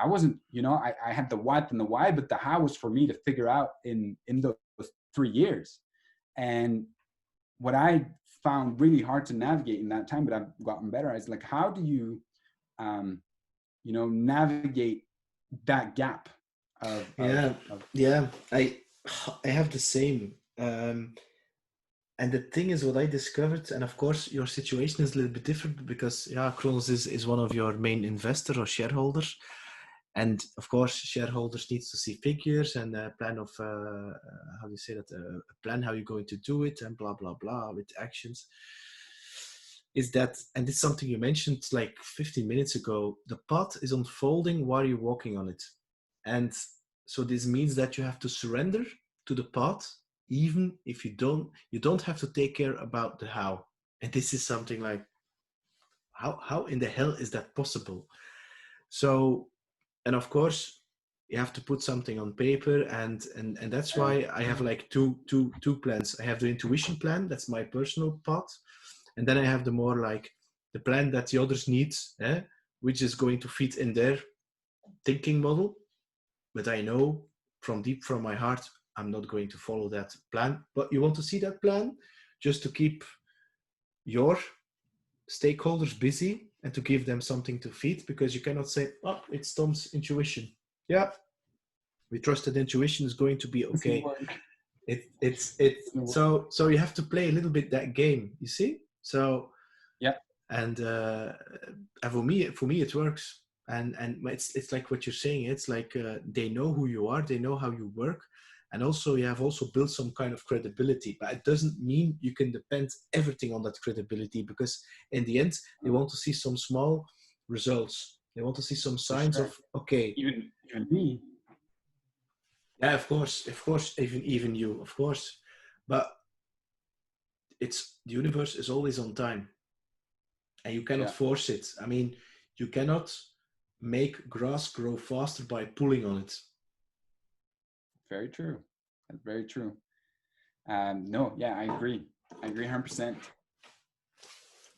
wasn't, I had the what and the why, but the how was for me to figure out in those 3 years. And what I found really hard to navigate in that time, but I've gotten better, is like, how do you, navigate that gap of I have the same. And the thing is, what I discovered, and of course your situation is a little bit different because Kronos is one of your main investors or shareholders. And of course, shareholders needs to see figures and a plan of, how do you say that, a plan how you're going to do it and blah, blah, blah with actions. Is that, and it's something you mentioned like 15 minutes ago, the path is unfolding while you're walking on it. And so this means that you have to surrender to the path, even if you don't have to take care about the how. And this is something like, how in the hell is that possible? So, and of course, you have to put something on paper, and that's why I have like two plans. I have the intuition plan, that's my personal path, and then I have the more like the plan that the others need, which is going to fit in their thinking model. But I know from deep from my heart, I'm not going to follow that plan. But you want to see that plan just to keep your stakeholders busy and to give them something to feed, because you cannot say, oh, it's Tom's intuition. Yeah, we trust that intuition is going to be okay. It's so you have to play a little bit that game, you see? So yeah, and for me it works. And it's like what you're saying. It's like they know who you are, they know how you work, and also you have also built some kind of credibility. But it doesn't mean you can depend everything on that credibility, because in the end they want to see some small results. They want to see some signs of okay. Even me. Yeah, of course, even you, of course. But it's the universe is always on time, and you cannot force it. I mean, you cannot make grass grow faster by pulling on it. Very true. That's very true. No, yeah, I agree 100%.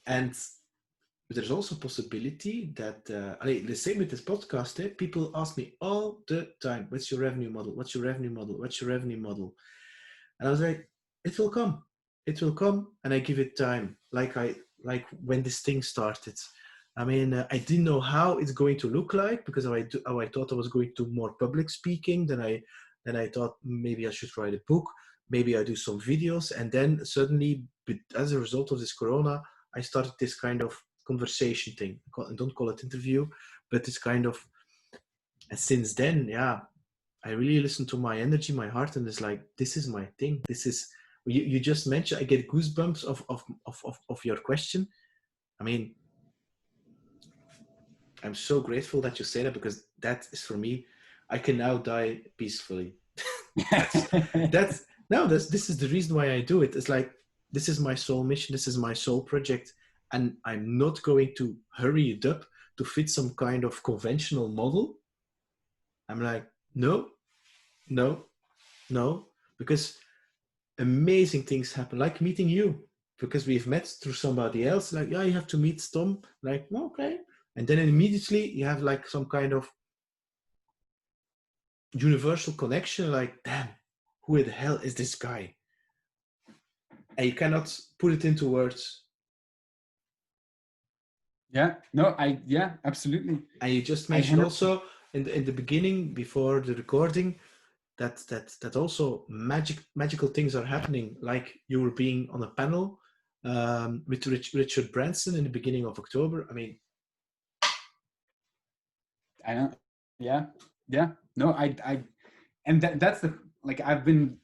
And there's also possibility that the same with this podcast, people ask me all the time, what's your revenue model, what's your revenue model, what's your revenue model? And I was like, it will come, and I give it time. Like when this thing started, I mean, I didn't know how it's going to look like, because how I thought I was going to more public speaking. Then I thought maybe I should write a book, maybe I do some videos. And then suddenly, as a result of this corona, I started this kind of conversation thing. I don't call it interview, but this kind of, and since then, yeah, I really listen to my energy, my heart, and it's like, this is my thing. This is, you just mentioned, I get goosebumps of your question. I mean, I'm so grateful that you say that, because that is for me, I can now die peacefully. This is the reason why I do it. It's like, this is my soul mission, this is my soul project, and I'm not going to hurry it up to fit some kind of conventional model. I'm like, no, because amazing things happen, like meeting you, because we've met through somebody else. Like, yeah, you have to meet Tom. Like, okay. And then immediately you have like some kind of universal connection, like, damn, who the hell is this guy? And you cannot put it into words. Yeah, absolutely. And you just mentioned also in the beginning, before the recording, that also magical things are happening. Like you were being on a panel with Richard Branson in the beginning of October. I mean, I know. Yeah. No, and that's the, like, I've been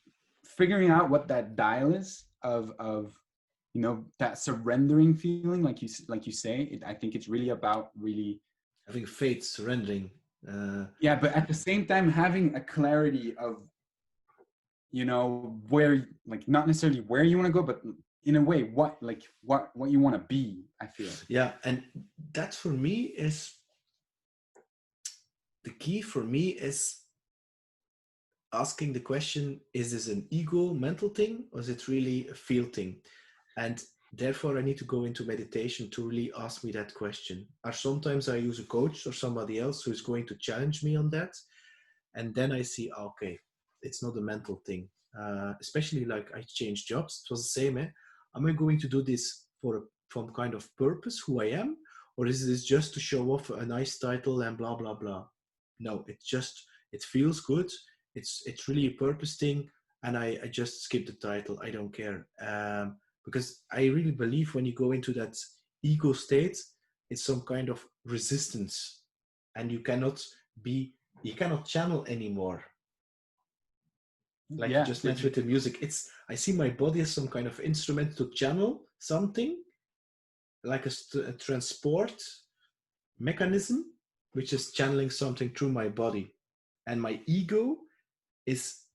figuring out what that dial is of that surrendering feeling, like you say. I think it's really about really having faith, surrendering. Yeah, but at the same time having a clarity of where, like, not necessarily where you want to go, but in a way what you want to be, I feel. Yeah, and that for me is the key. For me is asking the question, is this an ego mental thing, or is it really a feel thing? And therefore I need to go into meditation to really ask me that question. Or sometimes I use a coach or somebody else who is going to challenge me on that, and then I see, okay, it's not a mental thing. Especially like I changed jobs, it was the same. Am I going to do this for some kind of purpose, who I am, or is this just to show off a nice title and blah blah blah? No, it feels good. It's really a purpose thing, and I just skip the title. I don't care, because I really believe when you go into that ego state, it's some kind of resistance, and you cannot you cannot channel anymore. Like you Yeah, just mentioned with the music, I see my body as some kind of instrument to channel something, like a transport mechanism, which is channeling something through my body. And my ego is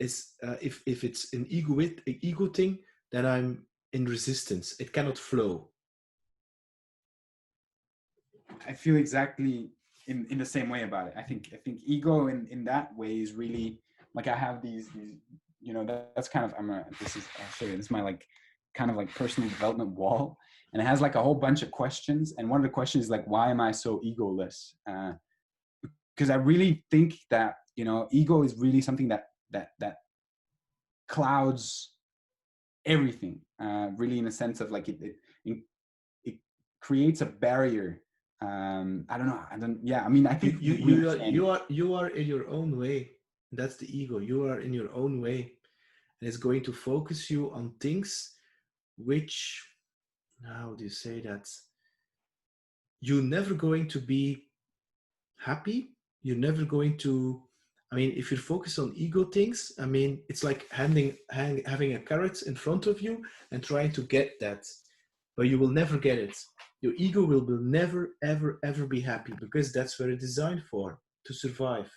if it's an ego thing, then I'm in resistance. It cannot flow. I feel exactly in the same way about it. I think ego in that way is really like, I have these you know, that's kind of, I'll show you, this is my like kind of like personal development wall, and it has like a whole bunch of questions, and one of the questions is like, why am I so egoless? Because I really think that, you know, ego is really something that clouds everything, really, in a sense of like it creates a barrier. I don't know. Yeah, I mean, I think you are in your own way. That's the ego. You are in your own way, and it's going to focus you on things which, how do you say that? You're never going to be happy. You're never going to. I mean, if you focus on ego things, I mean, it's like having a carrot in front of you and trying to get that, but you will never get it. Your ego will never, ever, ever be happy, because that's what it's designed for, to survive.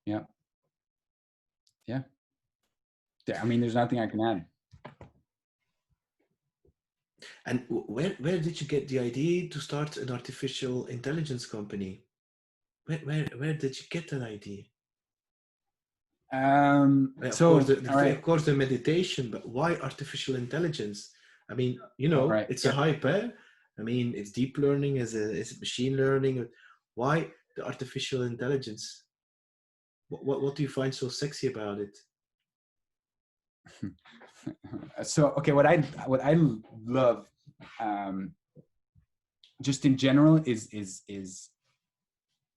Yeah. I mean, there's nothing I can add. And where did you get the idea to start an artificial intelligence company? Where did you get that idea? Of course, the meditation, but why artificial intelligence? I mean, you know, it's a hype, eh? I mean, it's deep learning, it's machine learning. Why the artificial intelligence? What do you find so sexy about it? So, okay, what I love, just in general, is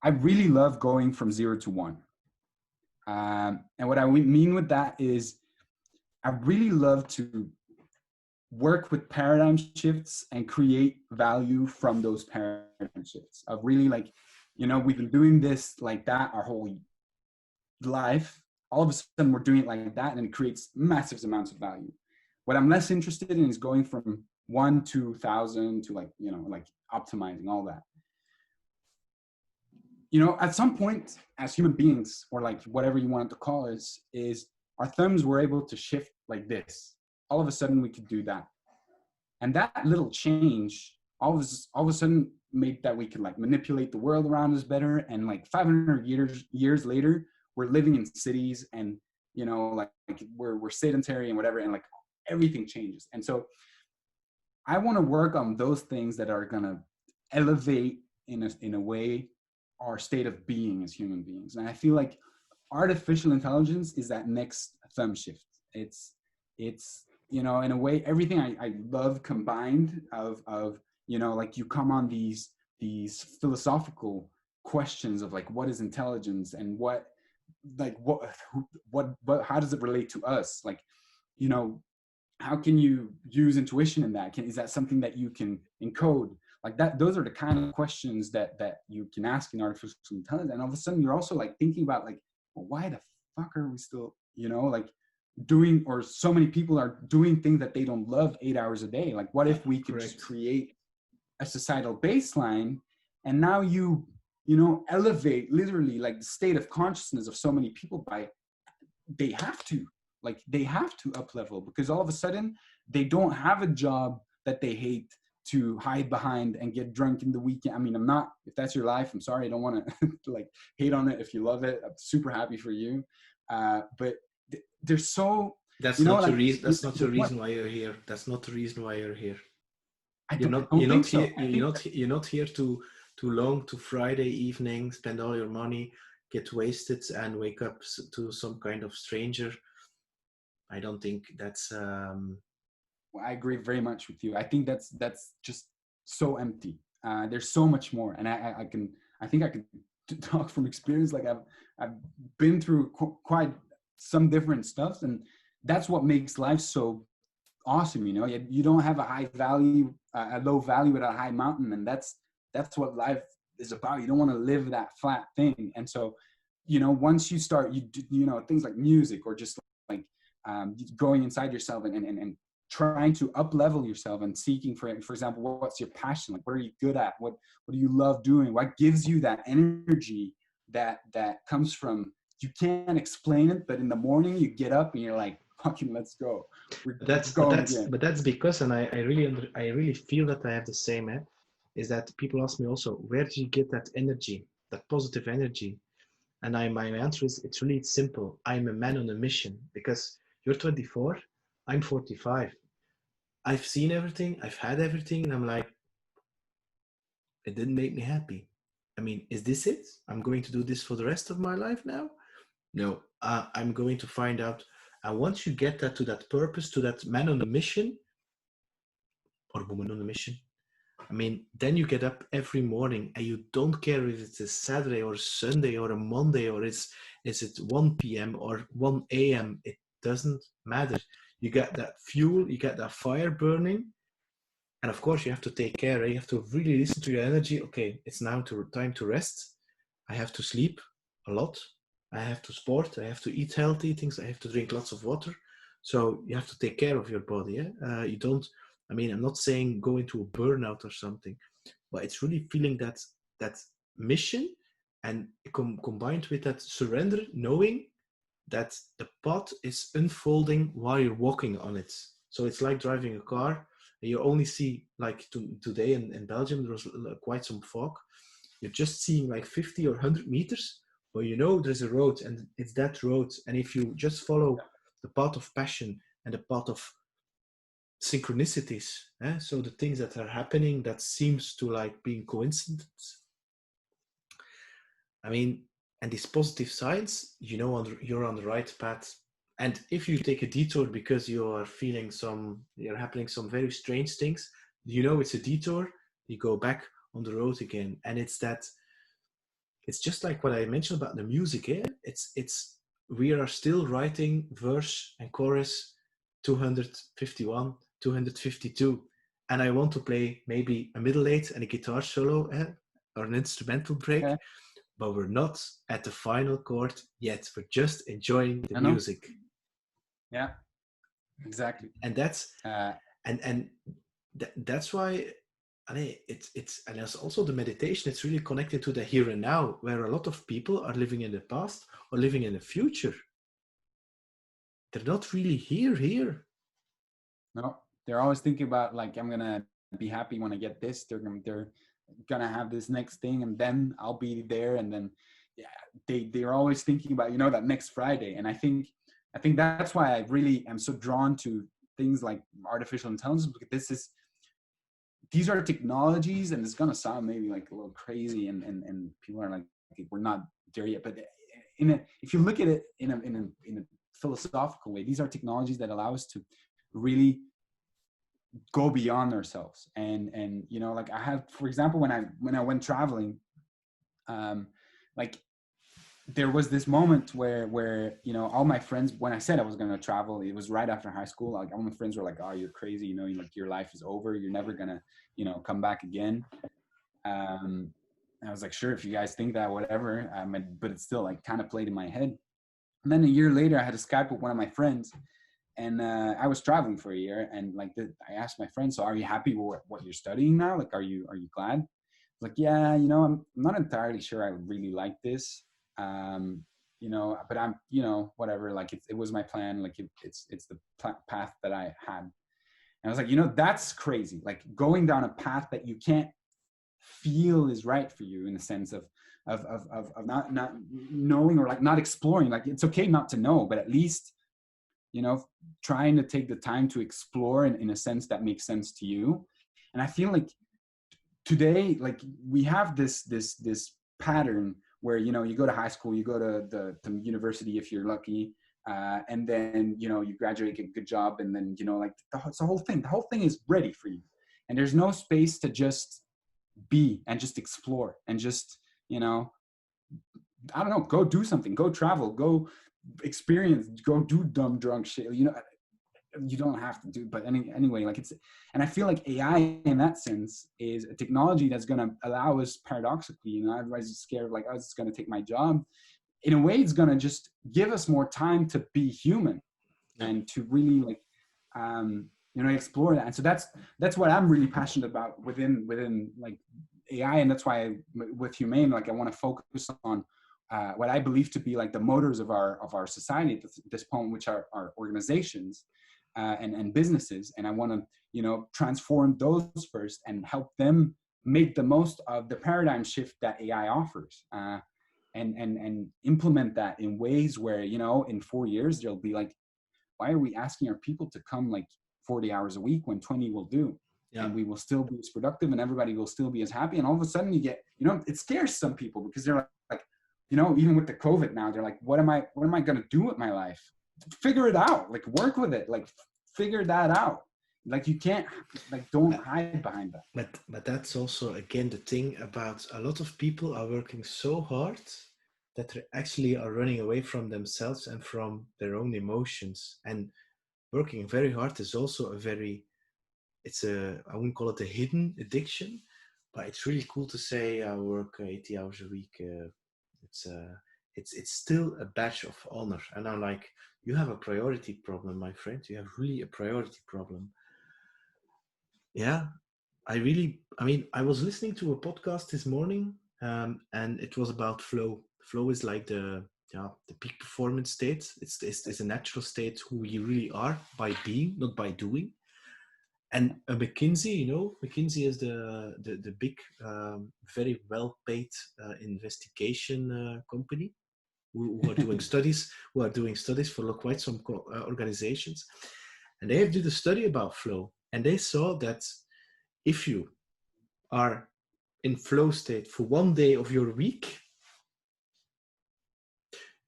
I really love going from 0 to 1. And what I mean with that is, I really love to work with paradigm shifts and create value from those paradigm shifts. Of really, like, you know, we've been doing this like that our whole life. All of a sudden we're doing it like that, and it creates massive amounts of value. What I'm less interested in is going from 1 to 1,000 to, like, you know, like optimizing all that. You know, at some point as human beings, or like whatever you want to call it, is our thumbs were able to shift like this. All of a sudden we could do that. And that little change all of a sudden made that we could like manipulate the world around us better. And like 500 years later, we're living in cities, and, you know, like we're sedentary and whatever, and like everything changes. And so I want to work on those things that are going to elevate in a way our state of being as human beings. And I feel like artificial intelligence is that next thumb shift. It's you know, in a way, everything I love combined of, you know, like you come on these philosophical questions of like, what is intelligence, and how does it relate to us? Like, you know, how can you use intuition in that? Is that something that you can encode? Like that, those are the kind of questions that you can ask in artificial intelligence. And all of a sudden you're also like thinking about like, well, why the fuck are we still, you know, like doing, or so many people are doing things that they don't love 8 hours a day. Like, what if we could just create a societal baseline, and now you know, elevate literally like the state of consciousness of so many people by, they have to up level, because all of a sudden they don't have a job that they hate to hide behind and get drunk in the weekend. I mean, if that's your life, I'm sorry, I don't want to like hate on it. If you love it, I'm super happy for you. But there's so, that's not the reason. That's not the reason why you're here. That's not the reason why you're here. You're not here to long to Friday evening, spend all your money, get wasted, and wake up to some kind of stranger. I don't think that's. Well, I agree very much with you. I think that's just so empty. There's so much more, and I think I can talk from experience. Like I've been through quite some different stuff, and that's what makes life so awesome. You know, you don't have a high value, a low value at a high mountain, and that's what life is about. You don't want to live that flat thing. And so, you know, once you start, you know, things like music or just like going inside yourself and trying to up level yourself and seeking for example, what's your passion? Like, what are you good at? What do you love doing? What gives you that energy that comes from, you can't explain it, but in the morning you get up and you're like, fucking, let's go. We're going again. But that's because, and I really feel that I have the same, is that people ask me also, where do you get that energy, that positive energy? And my answer is, it's simple. I'm a man on a mission, because you're 24, I'm 45. I've seen everything, I've had everything, and I'm like, it didn't make me happy. I mean, is this it? I'm going to do this for the rest of my life now? No, I'm going to find out. And once you get that, to that purpose, to that man on a mission, or woman on a mission, I mean, then you get up every morning and you don't care if it's a Saturday or Sunday or a Monday, or is it 1 p.m. or 1 a.m. It doesn't matter. You get that fuel, you get that fire burning. And of course, you have to take care. You have to really listen to your energy. Okay, it's now time to rest. I have to sleep a lot. I have to sport. I have to eat healthy things. I have to drink lots of water. So you have to take care of your body. You don't. I mean, I'm not saying go into a burnout or something, but it's really feeling that mission, and combined with that surrender, knowing that the path is unfolding while you're walking on it. So it's like driving a car. You only see, like today in Belgium, there was quite some fog. You're just seeing like 50 or 100 meters, but you know there's a road, and it's that road. And if you just follow the path of passion and the path of synchronicities, so the things that are happening that seems to like being coincidence, I mean, and these positive signs, you know, you're on the right path. And if you take a detour because you're happening some very strange things, you know it's a detour, you go back on the road again. And it's just like what I mentioned about the music, we are still writing verse and chorus 251, 252. And I want to play maybe a middle eight and a guitar solo, or an instrumental break. Okay. But we're not at the final chord yet. We're just enjoying the music. Yeah, exactly. And that's that's why it's and there's also the meditation. It's really connected to the here and now, where a lot of people are living in the past or living in the future. They're not really here. No, they're always thinking about, like, I'm gonna be happy when I get this. They're gonna have this next thing, and then I'll be there. And then they're always thinking about, you know, that next Friday. And I think that's why I really am so drawn to things like artificial intelligence, because these are technologies, and it's gonna sound maybe like a little crazy, and people are like, we're not there yet. But if you look at it in a philosophical way, these are technologies that allow us to really go beyond ourselves. And you know, like I have, for example, when I went traveling, like there was this moment where you know, all my friends, when I said I was going to travel, it was right after high school. Like all my friends were like, oh, you're crazy, you know, like your life is over, you're never gonna, you know, come back again. And I was like, sure, if you guys think that, whatever. But it still like kind of played in my head. And then a year later, I had a Skype with one of my friends, and I was traveling for a year, and like I asked my friend, so are you happy with what you're studying now? Like, are you glad? I was like, yeah, you know, I'm not entirely sure I really like this, you know, but I'm, you know, whatever. Like it was my plan. Like it's the path that I had. And I was like, you know, that's crazy. Like going down a path that you can't feel is right for you, in the sense of not knowing, or like not exploring. Like it's okay not to know, but at least, you know, trying to take the time to explore in a sense that makes sense to you. And I feel like today, like we have this pattern where, you know, you go to high school, you go to the university if you're lucky, and then, you know, you graduate, get a good job, and then, you know, like the whole thing is ready for you, and there's no space to just be and just explore and just, you know, I don't know, go do something, go travel, go experience, go do dumb drunk shit, you know. you don't have to do, but anyway, like and I feel like AI in that sense is a technology that's going to allow us, paradoxically, you know, everybody's scared of like, oh, it's going to take my job. In a way, it's going to just give us more time to be human and to really like, you know, explore that. And so that's what I'm really passionate about within like AI. And that's why with Humain, like I want to focus on what I believe to be like the motors of our society at this point, which are our organizations and businesses. And I want to, you know, transform those first and help them make the most of the paradigm shift that AI offers. And implement that in ways where, you know, in 4 years, there'll be like, why are we asking our people to come like 40 hours a week when 20 will do? Yeah. And we will still be as productive and everybody will still be as happy. And all of a sudden you get, you know, it scares some people because they're like, you know, even with the COVID now, they're like, what am I going to do with my life? Figure it out, like work with it, like figure that out. Like you can't, like, don't hide behind that. But that's also, again, the thing about a lot of people are working so hard that they actually are running away from themselves and from their own emotions. And working very hard is also I wouldn't call it a hidden addiction, but it's really cool to say I work 80 hours a week. It's still a badge of honor. And I'm like, you have a priority problem, my friend. You have really a priority problem. Yeah, I was listening to a podcast this morning, and it was about flow. Flow is like the peak performance state. It's a natural state who you really are by being, not by doing. And McKinsey, you know, McKinsey is the big, very well paid investigation company who are doing studies, for quite some organizations, and they have did a study about flow, and they saw that if you are in flow state for 1 day of your week,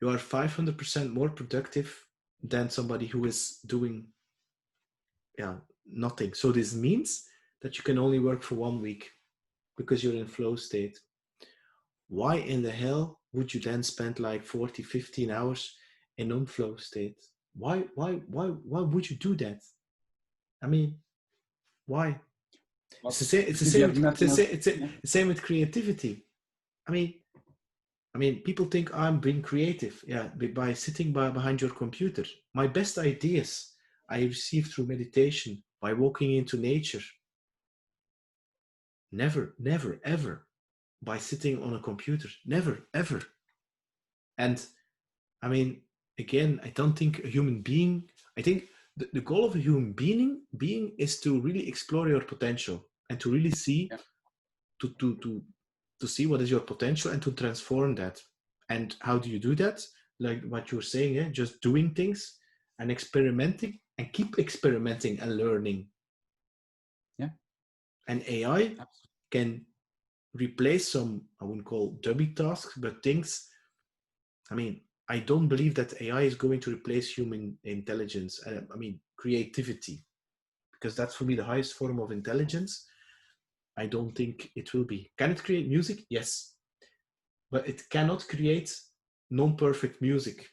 you are 500% more productive than somebody who is doing nothing. So this means that you can only work for 1 week because you're in flow state. Why in the hell would you then spend like 40, 15 hours in non-flow state? Why would you do that? I mean, why? It's the same with creativity. I mean, people think I'm being creative, by sitting behind your computer. My best ideas I received through meditation, by walking into nature. Never, ever by sitting on a computer. Never, ever. And I mean, again, I don't think a human being, I think the goal of a human being is to really explore your potential and to really see, to see what is your potential and to transform that. And how do you do that? Like what you're saying, just doing things and experimenting and keep experimenting and learning. Yeah. And AI can replace some, I wouldn't call dummy tasks, but things. I mean, I don't believe that AI is going to replace human intelligence. I mean, creativity, because that's for me the highest form of intelligence. I don't think it will be. Can it create music? Yes. But it cannot create non-perfect music.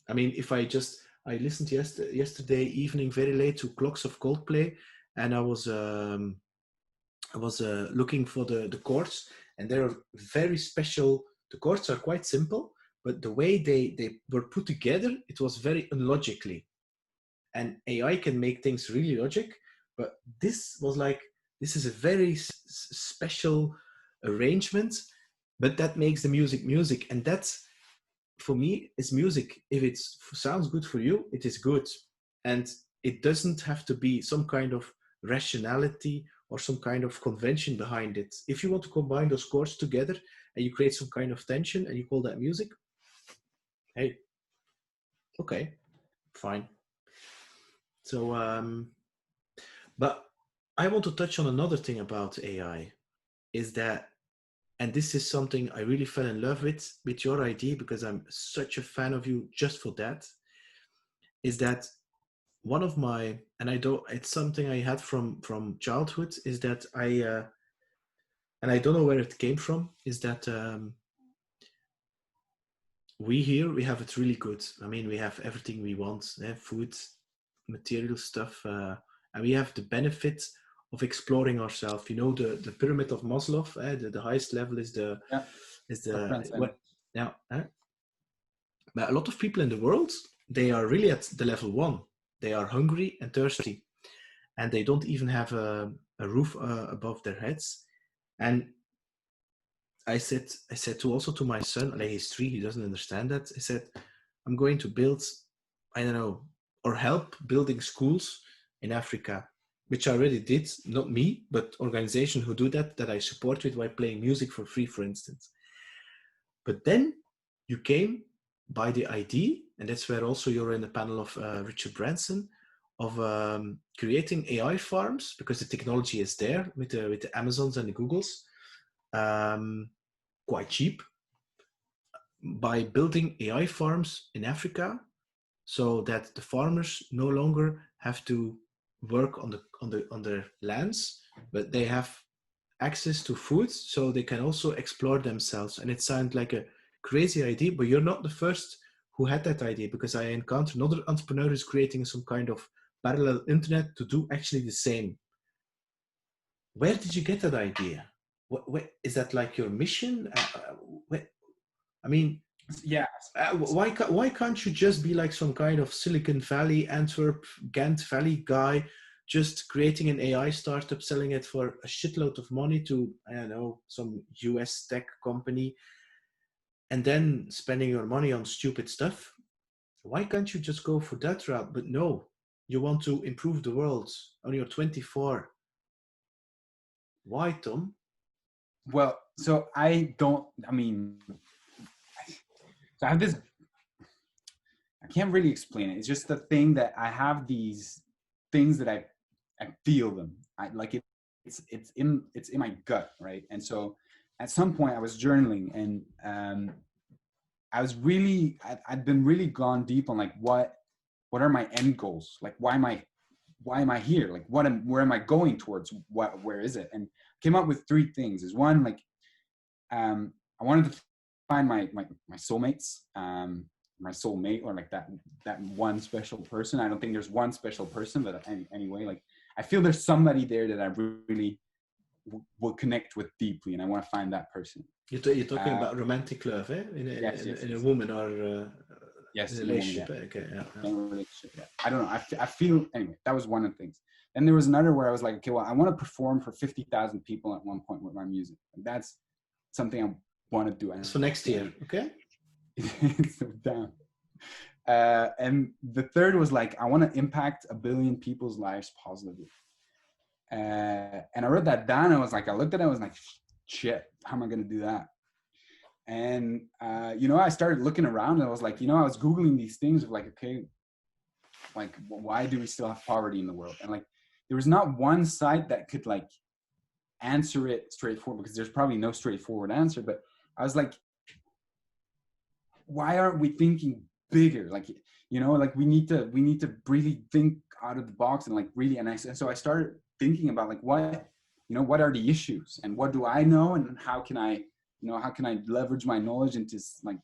I mean, if I listened yesterday evening very late to Clocks of Coldplay, and I was looking for the chords, and they are very special. The chords are quite simple, but the way they were put together, it was very unlogically. And AI can make things really logic, but this is a very special arrangement, but that makes the music. And that's, for me, is music. If it sounds good for you, it is good. And it doesn't have to be some kind of rationality or some kind of convention behind it. If you want to combine those chords together and you create some kind of tension and you call that music, hey, okay, fine. So, but I want to touch on another thing about AI, is that, and this is something I really fell in love with your idea, because I'm such a fan of you just for that, is that one of my, and it's something I had from childhood, is that and I don't know where it came from, is that we have it really good. I mean, we have everything we want, food, material stuff, and we have the benefit of exploring ourselves. You know, the pyramid of Maslow. The highest level is the Yeah. what now. But a lot of people in the world, they are really at the level one. They are hungry and thirsty, and they don't even have a roof above their heads. And I said also to my son, like he's 3, he doesn't understand that. I said, I'm going to build, I don't know, or help building schools in Africa, which I already did, not me, but organization who do that I support with by playing music for free, for instance. But then you came by the idea, and that's where also you're in the panel of Richard Branson, of creating AI farms, because the technology is there with the Amazons and the Googles, quite cheap, by building AI farms in Africa, so that the farmers no longer have to work on their lands, but they have access to food, so they can also explore themselves. And it sounds like a crazy idea, but you're not the first who had that idea, because I encountered another entrepreneur who's creating some kind of parallel internet to do actually the same. Where did you get that idea? What is that, like your mission? I mean, yeah. Why can't you just be like some kind of Silicon Valley, Antwerp, Ghent Valley guy, just creating an AI startup, selling it for a shitload of money to, I don't know, some US tech company, and then spending your money on stupid stuff? Why can't you just go for that route? But no, you want to improve the world when you're 24. Why, Tom? Well, so I have this, I can't really explain it. It's just the thing that I have these things that I feel them. I like it. It's in my gut, right? And so at some point I was journaling, and I was really, I'd been really gone deep on like, what are my end goals? Like, why am I here? Like, where am I going towards? Where is it? And came up with 3 things. Is one, like, I wanted to find my soulmates, my soulmate, or like that one special person. I don't think there's one special person, but anyway, like, I feel there's somebody there that I really will connect with deeply, and I want to find that person. You're talking about romantic love, eh? In a woman, or yes, in a relationship. Woman, Okay, yeah. In a relationship, yeah. I don't know. I feel, anyway, that was one of the things. And there was another where I was like, okay, well, I want to perform for 50,000 people at one point with my music. And that's something I want to do. That's for next year, okay? So down. And the third was like, I want to impact 1 billion people's lives positively. And I wrote that down. I looked at it, I was like, shit, how am I going to do that? And, I started looking around, and I was like, I was Googling these things of like, okay, like, why do we still have poverty in the world? And like, there was not one site that could like answer it straightforward, because there's probably no straightforward answer. But I was like, why aren't we thinking bigger? Like, like we need to really think out of the box, and like really, and so I started thinking about like, what are the issues, and what do I know, and how can I leverage my knowledge into like,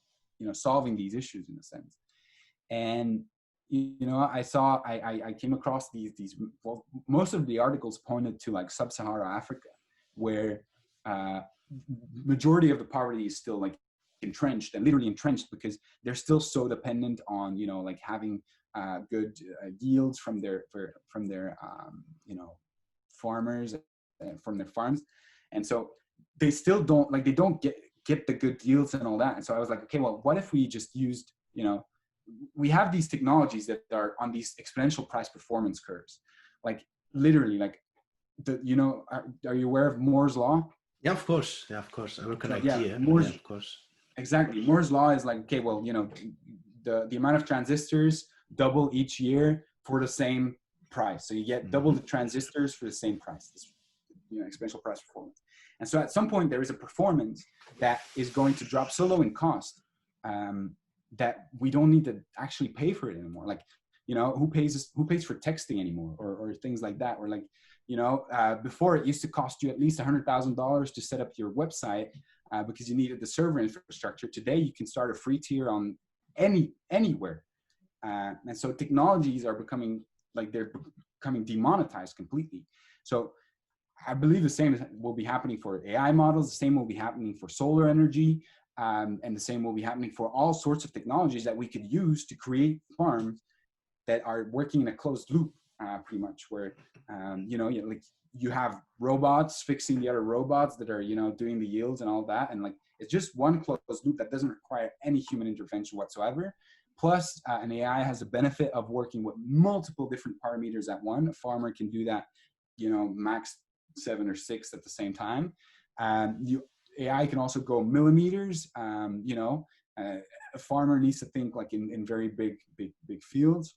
solving these issues in a sense. And I came across these, well, most of the articles pointed to like sub-Saharan Africa, where majority of the poverty is still like entrenched, and literally entrenched, because they're still so dependent on, like having good yields from their farmers, from their farms. And so they still don't get the good yields and all that. And so I was like, okay, well, what if we just used, we have these technologies that are on these exponential price performance curves, like literally, like are you aware of Moore's law? Yeah, of course. I work on IT. Yeah, of course. Exactly. Moore's law is like, okay, well, the amount of transistors double each year for the same price. So you get double the transistors for the same price, this, exponential price performance. And so at some point there is a performance that is going to drop so low in cost that we don't need to actually pay for it anymore. Like, who pays for texting anymore, or things like that, or like, before it used to cost you at least $100,000 to set up your website because you needed the server infrastructure. Today you can start a free tier on anywhere. And so technologies are becoming like they're becoming demonetized completely. So I believe the same will be happening for AI models. The same will be happening for solar energy, and the same will be happening for all sorts of technologies that we could use to create farms that are working in a closed loop, pretty much, where like you have robots fixing the other robots that are doing the yields and all that, and like it's just one closed loop that doesn't require any human intervention whatsoever. Plus, an AI has the benefit of working with multiple different parameters at one. A farmer can do that, max 7 or 6 at the same time. AI can also go millimeters. A farmer needs to think like in very big fields,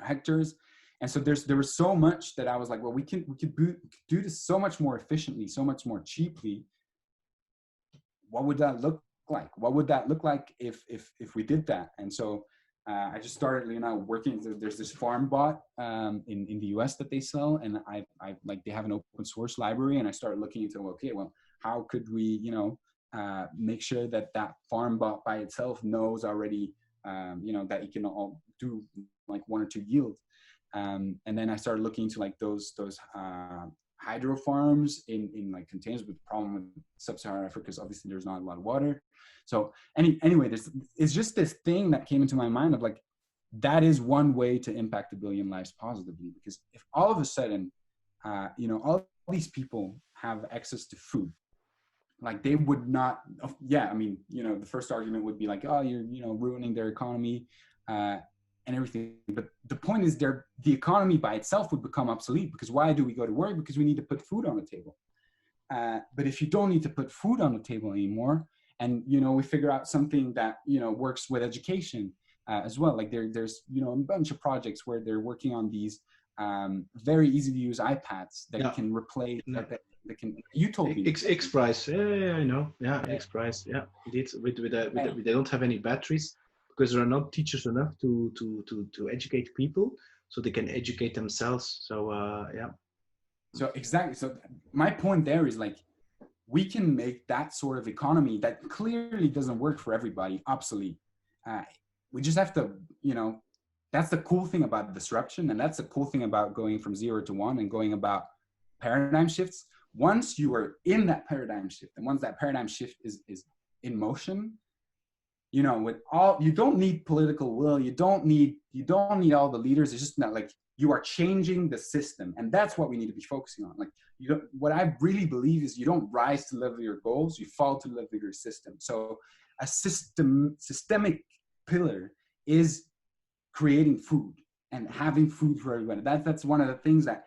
hectares. And so there was so much that I was like, well, we could do this so much more efficiently, so much more cheaply. What would that look like? What would that look like if we did that? And so I just started, working. There's this farm bot in the US that they sell, and I like they have an open source library, and I started looking into, okay, well, how could we make sure that farm bot by itself knows already that it can all do like 1 or 2 yields. And then I started looking into like those hydro farms in like containers, with the problem with sub-Saharan Africa because obviously there's not a lot of water. So anyway, it's just this thing that came into my mind of like, that is one way to impact 1 billion lives positively. Because if all of a sudden, all these people have access to food, like they would not, the first argument would be like, oh, you're ruining their economy and everything. But the point is the economy by itself would become obsolete, because why do we go to work? Because we need to put food on the table. But if you don't need to put food on the table anymore, and, we figure out something that, works with education as well. Like there's, a bunch of projects where they're working on these very easy to use iPads that can replace, that can, you told me. X Prize, yeah, I know. Yeah, X Prize, yeah, indeed. They don't have any batteries because there are not teachers enough to educate people, so they can educate themselves. So yeah. So exactly. So my point there is like, we can make that sort of economy that clearly doesn't work for everybody obsolete. We just have to, that's the cool thing about disruption, and that's the cool thing about going from 0 to 1 and going about paradigm shifts. Once you are in that paradigm shift, and once that paradigm shift is in motion, with all, you don't need political will, you don't need all the leaders. It's just not like, you are changing the system, and that's what we need to be focusing on. Like, what I really believe is you don't rise to the level of your goals, you fall to the level of your system. So a systemic pillar is creating food and having food for everybody. That's one of the things that,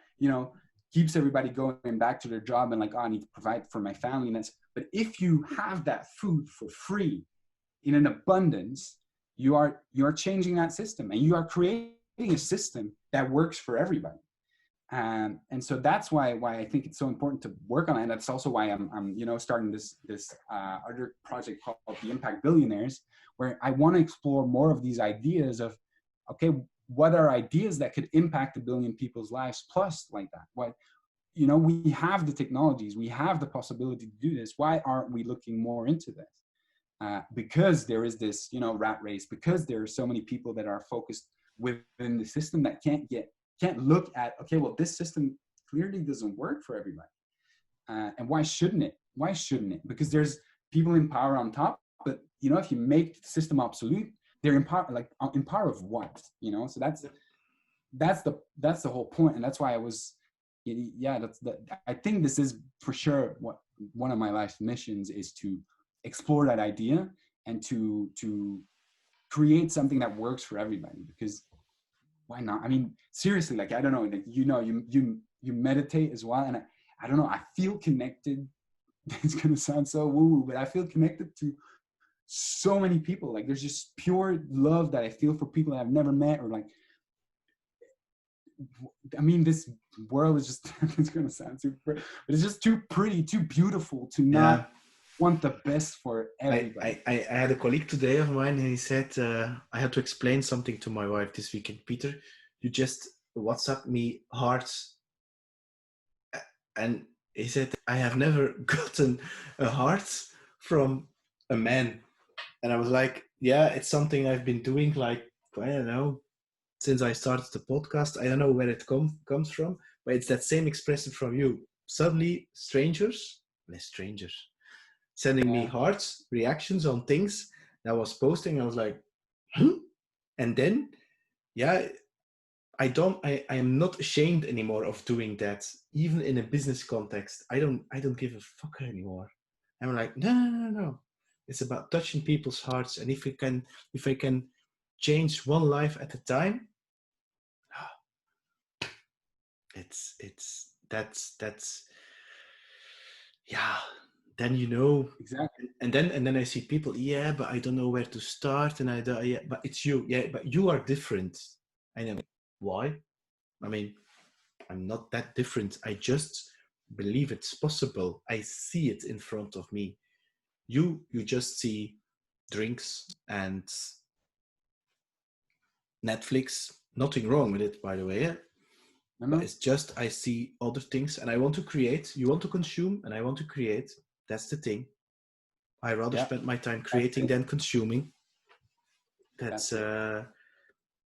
keeps everybody going back to their job and like, oh, I need to provide for my family. But if you have that food for free in an abundance, you are changing that system, and you are creating a system that works for everybody. And so that's why I think it's so important to work on it. And that's also why I'm starting this other project called the Impact Billionaires, where I want to explore more of these ideas of, okay, what are ideas that could impact 1 billion people's lives plus like that? What, we have the technologies, we have the possibility to do this. Why aren't we looking more into this? Because there is this, rat race, because there are so many people that are focused within the system that can't look at, okay, well, this system clearly doesn't work for everybody. And why shouldn't it? Why shouldn't it? Because there's people in power on top, but if you make the system obsolete, they're in power, like in power of what? So that's the whole point. And that's why I was, I think this is for sure what one of my life's missions is, to explore that idea and to create something that works for everybody. Because why not? I mean, seriously, like, I don't know, like, you meditate as well. And I don't know, I feel connected. It's going to sound so woo-woo, but I feel connected to so many people. Like, there's just pure love that I feel for people that I've never met, or like, I mean, this world is just, it's going to sound super, but it's just too pretty, too beautiful to not want the best for everybody. I had a colleague today of mine, and he said, I had to explain something to my wife this weekend. Peter, you just WhatsApp me hearts. And he said, I have never gotten a heart from a man. And I was like, yeah, it's something I've been doing, like, I don't know, since I started the podcast. I don't know where it comes from, but it's that same expression from you. Suddenly, strangers, sending me Yeah. hearts, reactions on things that I was posting. I was like, huh? And then, yeah, I am not ashamed anymore of doing that. Even in a business context, I don't give a fuck anymore. I'm like, no. It's about touching people's hearts. And if I can change one life at a time, that's yeah. Then Exactly. and then I see people, yeah, but I don't know where to start, and yeah, but it's you, yeah, but you are different. I know why. I mean, I'm not that different. I just believe it's possible. I see it in front of me. You just see drinks and Netflix. Nothing wrong with it, by the way. Yeah? No, But no. it's just I see other things, and I want to create. You want to consume, and I want to create. That's the thing. I rather Yeah, spend my time that's creating it. than consuming. That's That's it.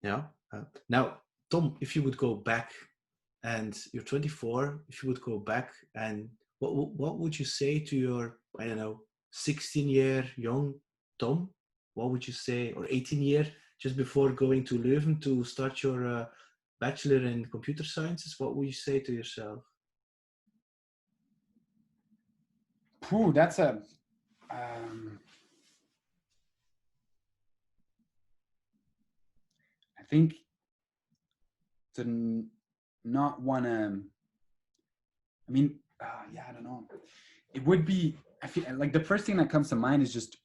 yeah. Now, Tom, if you would go back, and you're 24, if you would go back, and what would you say to your, I don't know, 16-year young Tom? What would you say, or 18-year, just before going to Leuven to start your bachelor in computer sciences? What would you say to yourself? Phew, that's a. Um, I think to not want to. I mean, yeah, I don't know. It would be. I feel like the first thing that comes to mind is just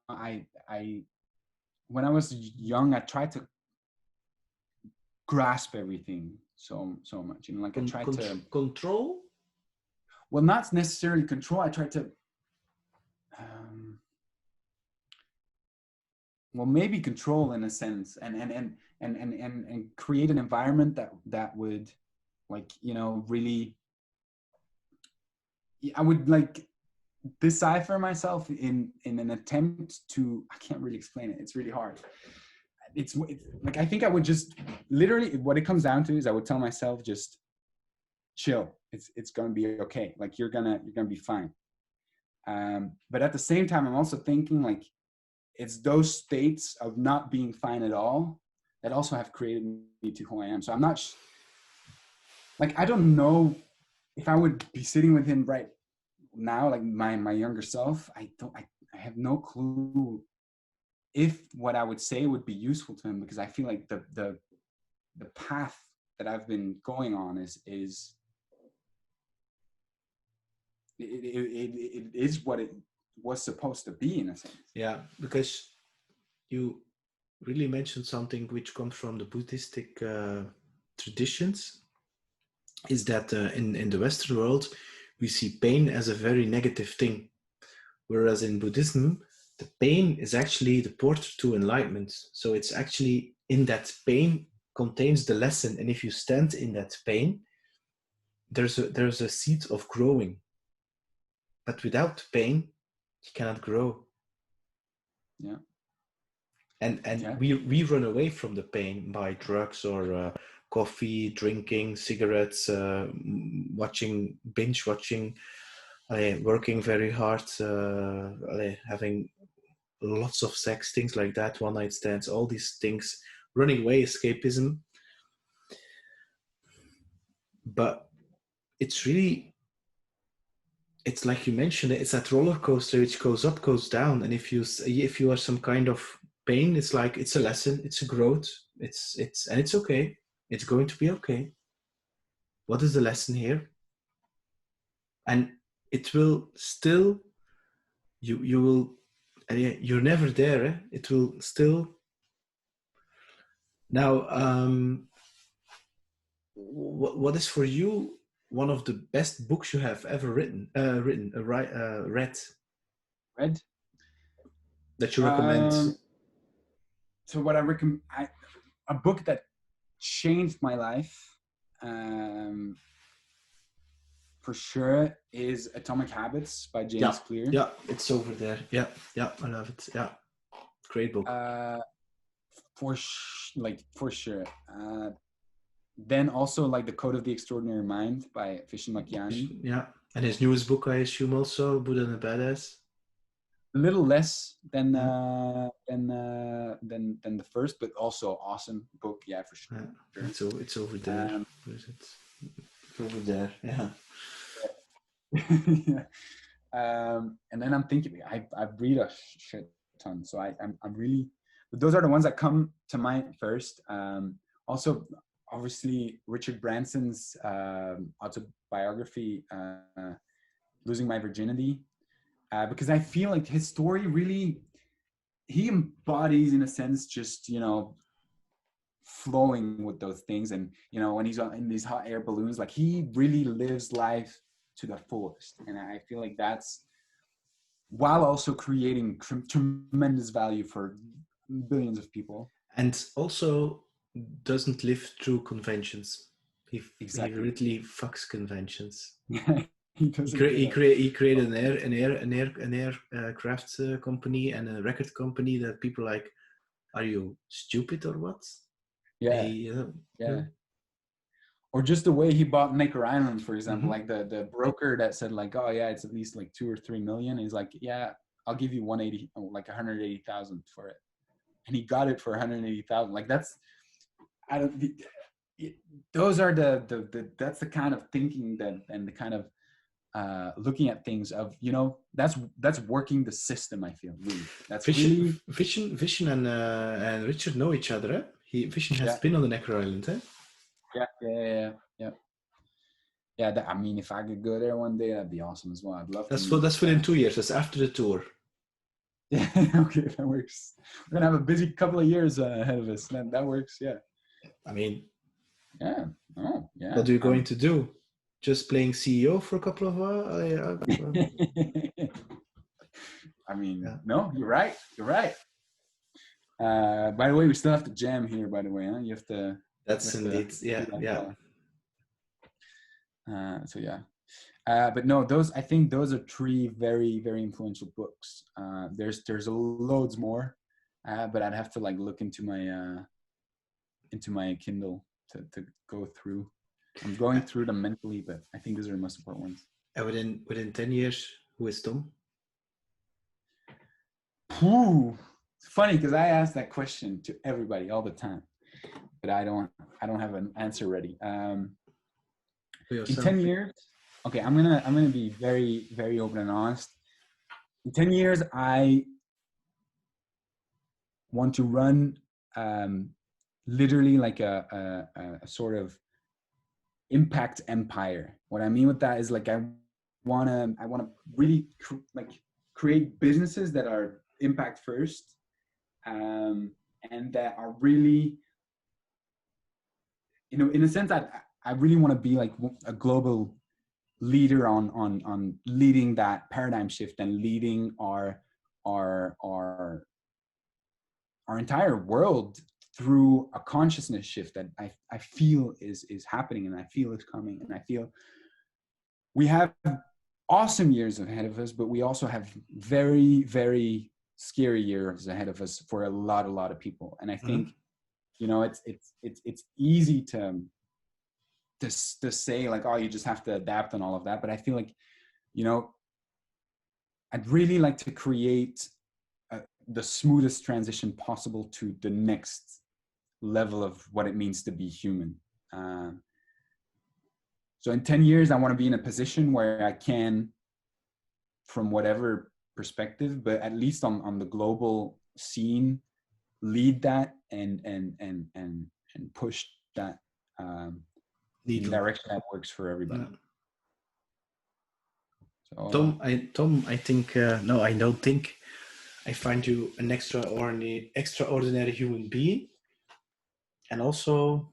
I when I was young, I tried to grasp everything so much. Like I tried to. Control? Well, not necessarily control. I tried to. Um, well, maybe control in a sense, and create an environment that would, like, really. I would like decipher myself in an attempt to. I can't really explain it. It's really hard. It's like I think I would just literally what it comes down to is I would tell myself just chill. It's gonna be okay. Like you're gonna be fine. But at the same time, I'm also thinking like it's those states of not being fine at all that also have created me to who I am. So I'm not like I don't know if I would be sitting with him right now, like my younger self. I have no clue if what I would say would be useful to him, because I feel like the path that I've been going on is it is what it was supposed to be in a sense. Yeah, because you really mentioned something which comes from the Buddhistic traditions, is that in the Western world, we see pain as a very negative thing. Whereas in Buddhism, the pain is actually the portal to enlightenment. So it's actually in that pain contains the lesson. And if you stand in that pain, there's a seed of growing. But without pain, you cannot grow. Yeah. And Yeah. we run away from the pain by drugs or coffee, drinking, cigarettes, binge watching, working very hard, having lots of sex, things like that, one night stands, all these things, running away, escapism. But it's really, it's like you mentioned, it's that roller coaster which goes up, goes down. And if you are some kind of pain, it's like it's a lesson, it's a growth, and it's okay. It's going to be okay. What is the lesson here? And it will still, you will, you're never there. It will still. Now, what is for you one of the best books you have ever read Read. that you recommend? So what I recommend, a book that changed my life, for sure, is Atomic Habits by James Clear. Yeah, it's over there. Yeah, I love it. Yeah, great book. for sure. Then also like The Code of the Extraordinary Mind by Vishen Makiyani. Yeah, and his newest book, I assume, also Buddha and the Badass. A little less than Yeah. than the first, but also awesome book. Yeah, for sure. Yeah. It's over there. Where is it? It's over there. Yeah. Yeah. And then I'm thinking, I read a shit ton, so I'm really, but those are the ones that come to mind first. Also, obviously, Richard Branson's autobiography, Losing My Virginity, because I feel like his story really, he embodies, in a sense, just, you know, flowing with those things. And, you know, when he's in these hot air balloons, like he really lives life to the fullest. And I feel like that's, while also creating tremendous value for billions of people. And also doesn't live through conventions. He Exactly. really fucks conventions. He created an aircraft company and a record company that people like, are you stupid or what? Yeah. Or just the way he bought Necker Island, for example, like the broker that said like, oh yeah, it's at least like 2 or 3 million. He's like, yeah, I'll give you 180,000 for it. And he got it for 180,000. Like those are that's the kind of thinking that, and the kind of looking at things of, you know, that's working the system. I feel really that's Vishen and Richard know each other. Eh? Vishen has been on the Necker Island. Eh? Yeah. I mean, if I could go there one day, that'd be awesome as well. I'd love to. That's within 2 years. That's after the tour. Yeah, okay, that works. We're gonna have a busy couple of years ahead of us. That works. Yeah. I mean. Yeah. Oh, yeah. What are you going to do? Just playing CEO for a couple of I mean, no, you're right. You're right. By the way, we still have to jam here. By the way, huh? You have to. That's indeed. Yeah. So yeah. But no, I think those are 3 very, very influential books. There's loads more, but I'd have to like look into my Kindle to go through. I'm going through them mentally, but I think those are the most important ones. And within 10 years, who is Tom? It's funny because I ask that question to everybody all the time, but I don't have an answer ready. In 10 years. Okay, I'm gonna be very, very open and honest. In 10 years, I want to run literally like a sort of impact empire. What I mean with that is like I wanna really create businesses that are impact first, and that are really, you know, in a sense that I really want to be like a global leader on leading that paradigm shift and leading our entire world through a consciousness shift that I feel is happening, and I feel is coming, and I feel we have awesome years ahead of us, but we also have very, very scary years ahead of us for a lot of people. And I think, you know, it's easy to say like, oh, you just have to adapt and all of that. But I feel like, you know, I'd really like to create the smoothest transition possible to the next level of what it means to be human. So in 10 years, I want to be in a position where I can, from whatever perspective, but at least on the global scene, lead that and push that in the direction that works for everybody. So, Tom, I think no, I don't think. I find you an extraordinary human being, and also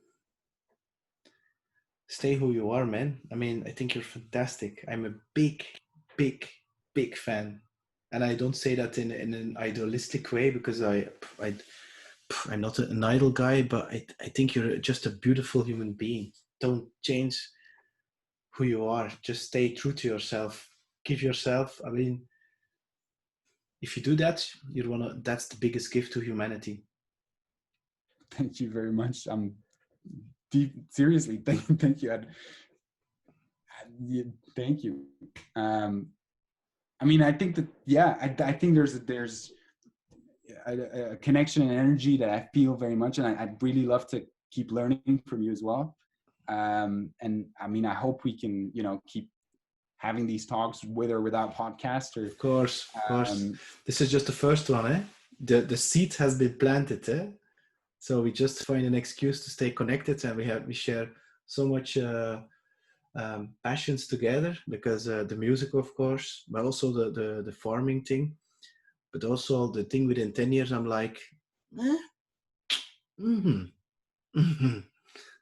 stay who you are, man. I mean, I think you're fantastic. I'm a big fan, and I don't say that in an idealistic way, because I'm not an idol guy, but I think you're just a beautiful human being. Don't change who you are. Just stay true to yourself. Give yourself. I mean, if you do that, that's the biggest gift to humanity. Thank you very much. Seriously, thank you. Thank you. I mean, I think that, yeah, I think there's a connection and energy that I feel very much, and I'd really love to keep learning from you as well. And I mean, I hope we can, keep having these talks with or without podcast. Or Of course. This is just the first one, eh? The seed has been planted, eh? So we just find an excuse to stay connected, and we share so much passions together, because the music, of course, but also the farming thing, but also the thing within 10 years, I'm like,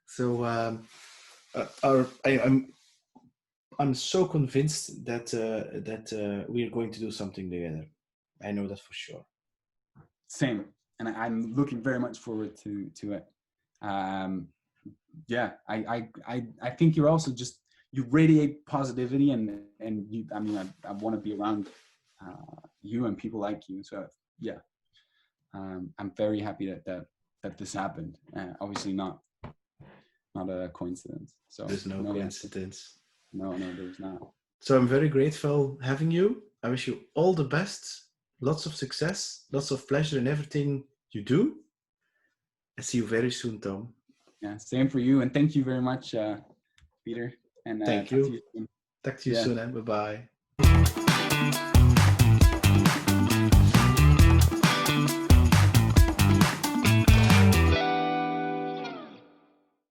So I'm so convinced that we are going to do something together. I know that for sure. Same, and I'm looking very much forward to it. Yeah, I think you're also you radiate positivity, and you, I mean, I want to be around you and people like you. So yeah, I'm very happy that this happened. Obviously not a coincidence. So there's no coincidence. No, there's not. So I'm very grateful having you. I wish you all the best, lots of success, lots of pleasure in everything you do. I see you very soon, Tom. Yeah, same for you, and thank you very much, Peter. And thank you. Talk to you soon, and bye-bye.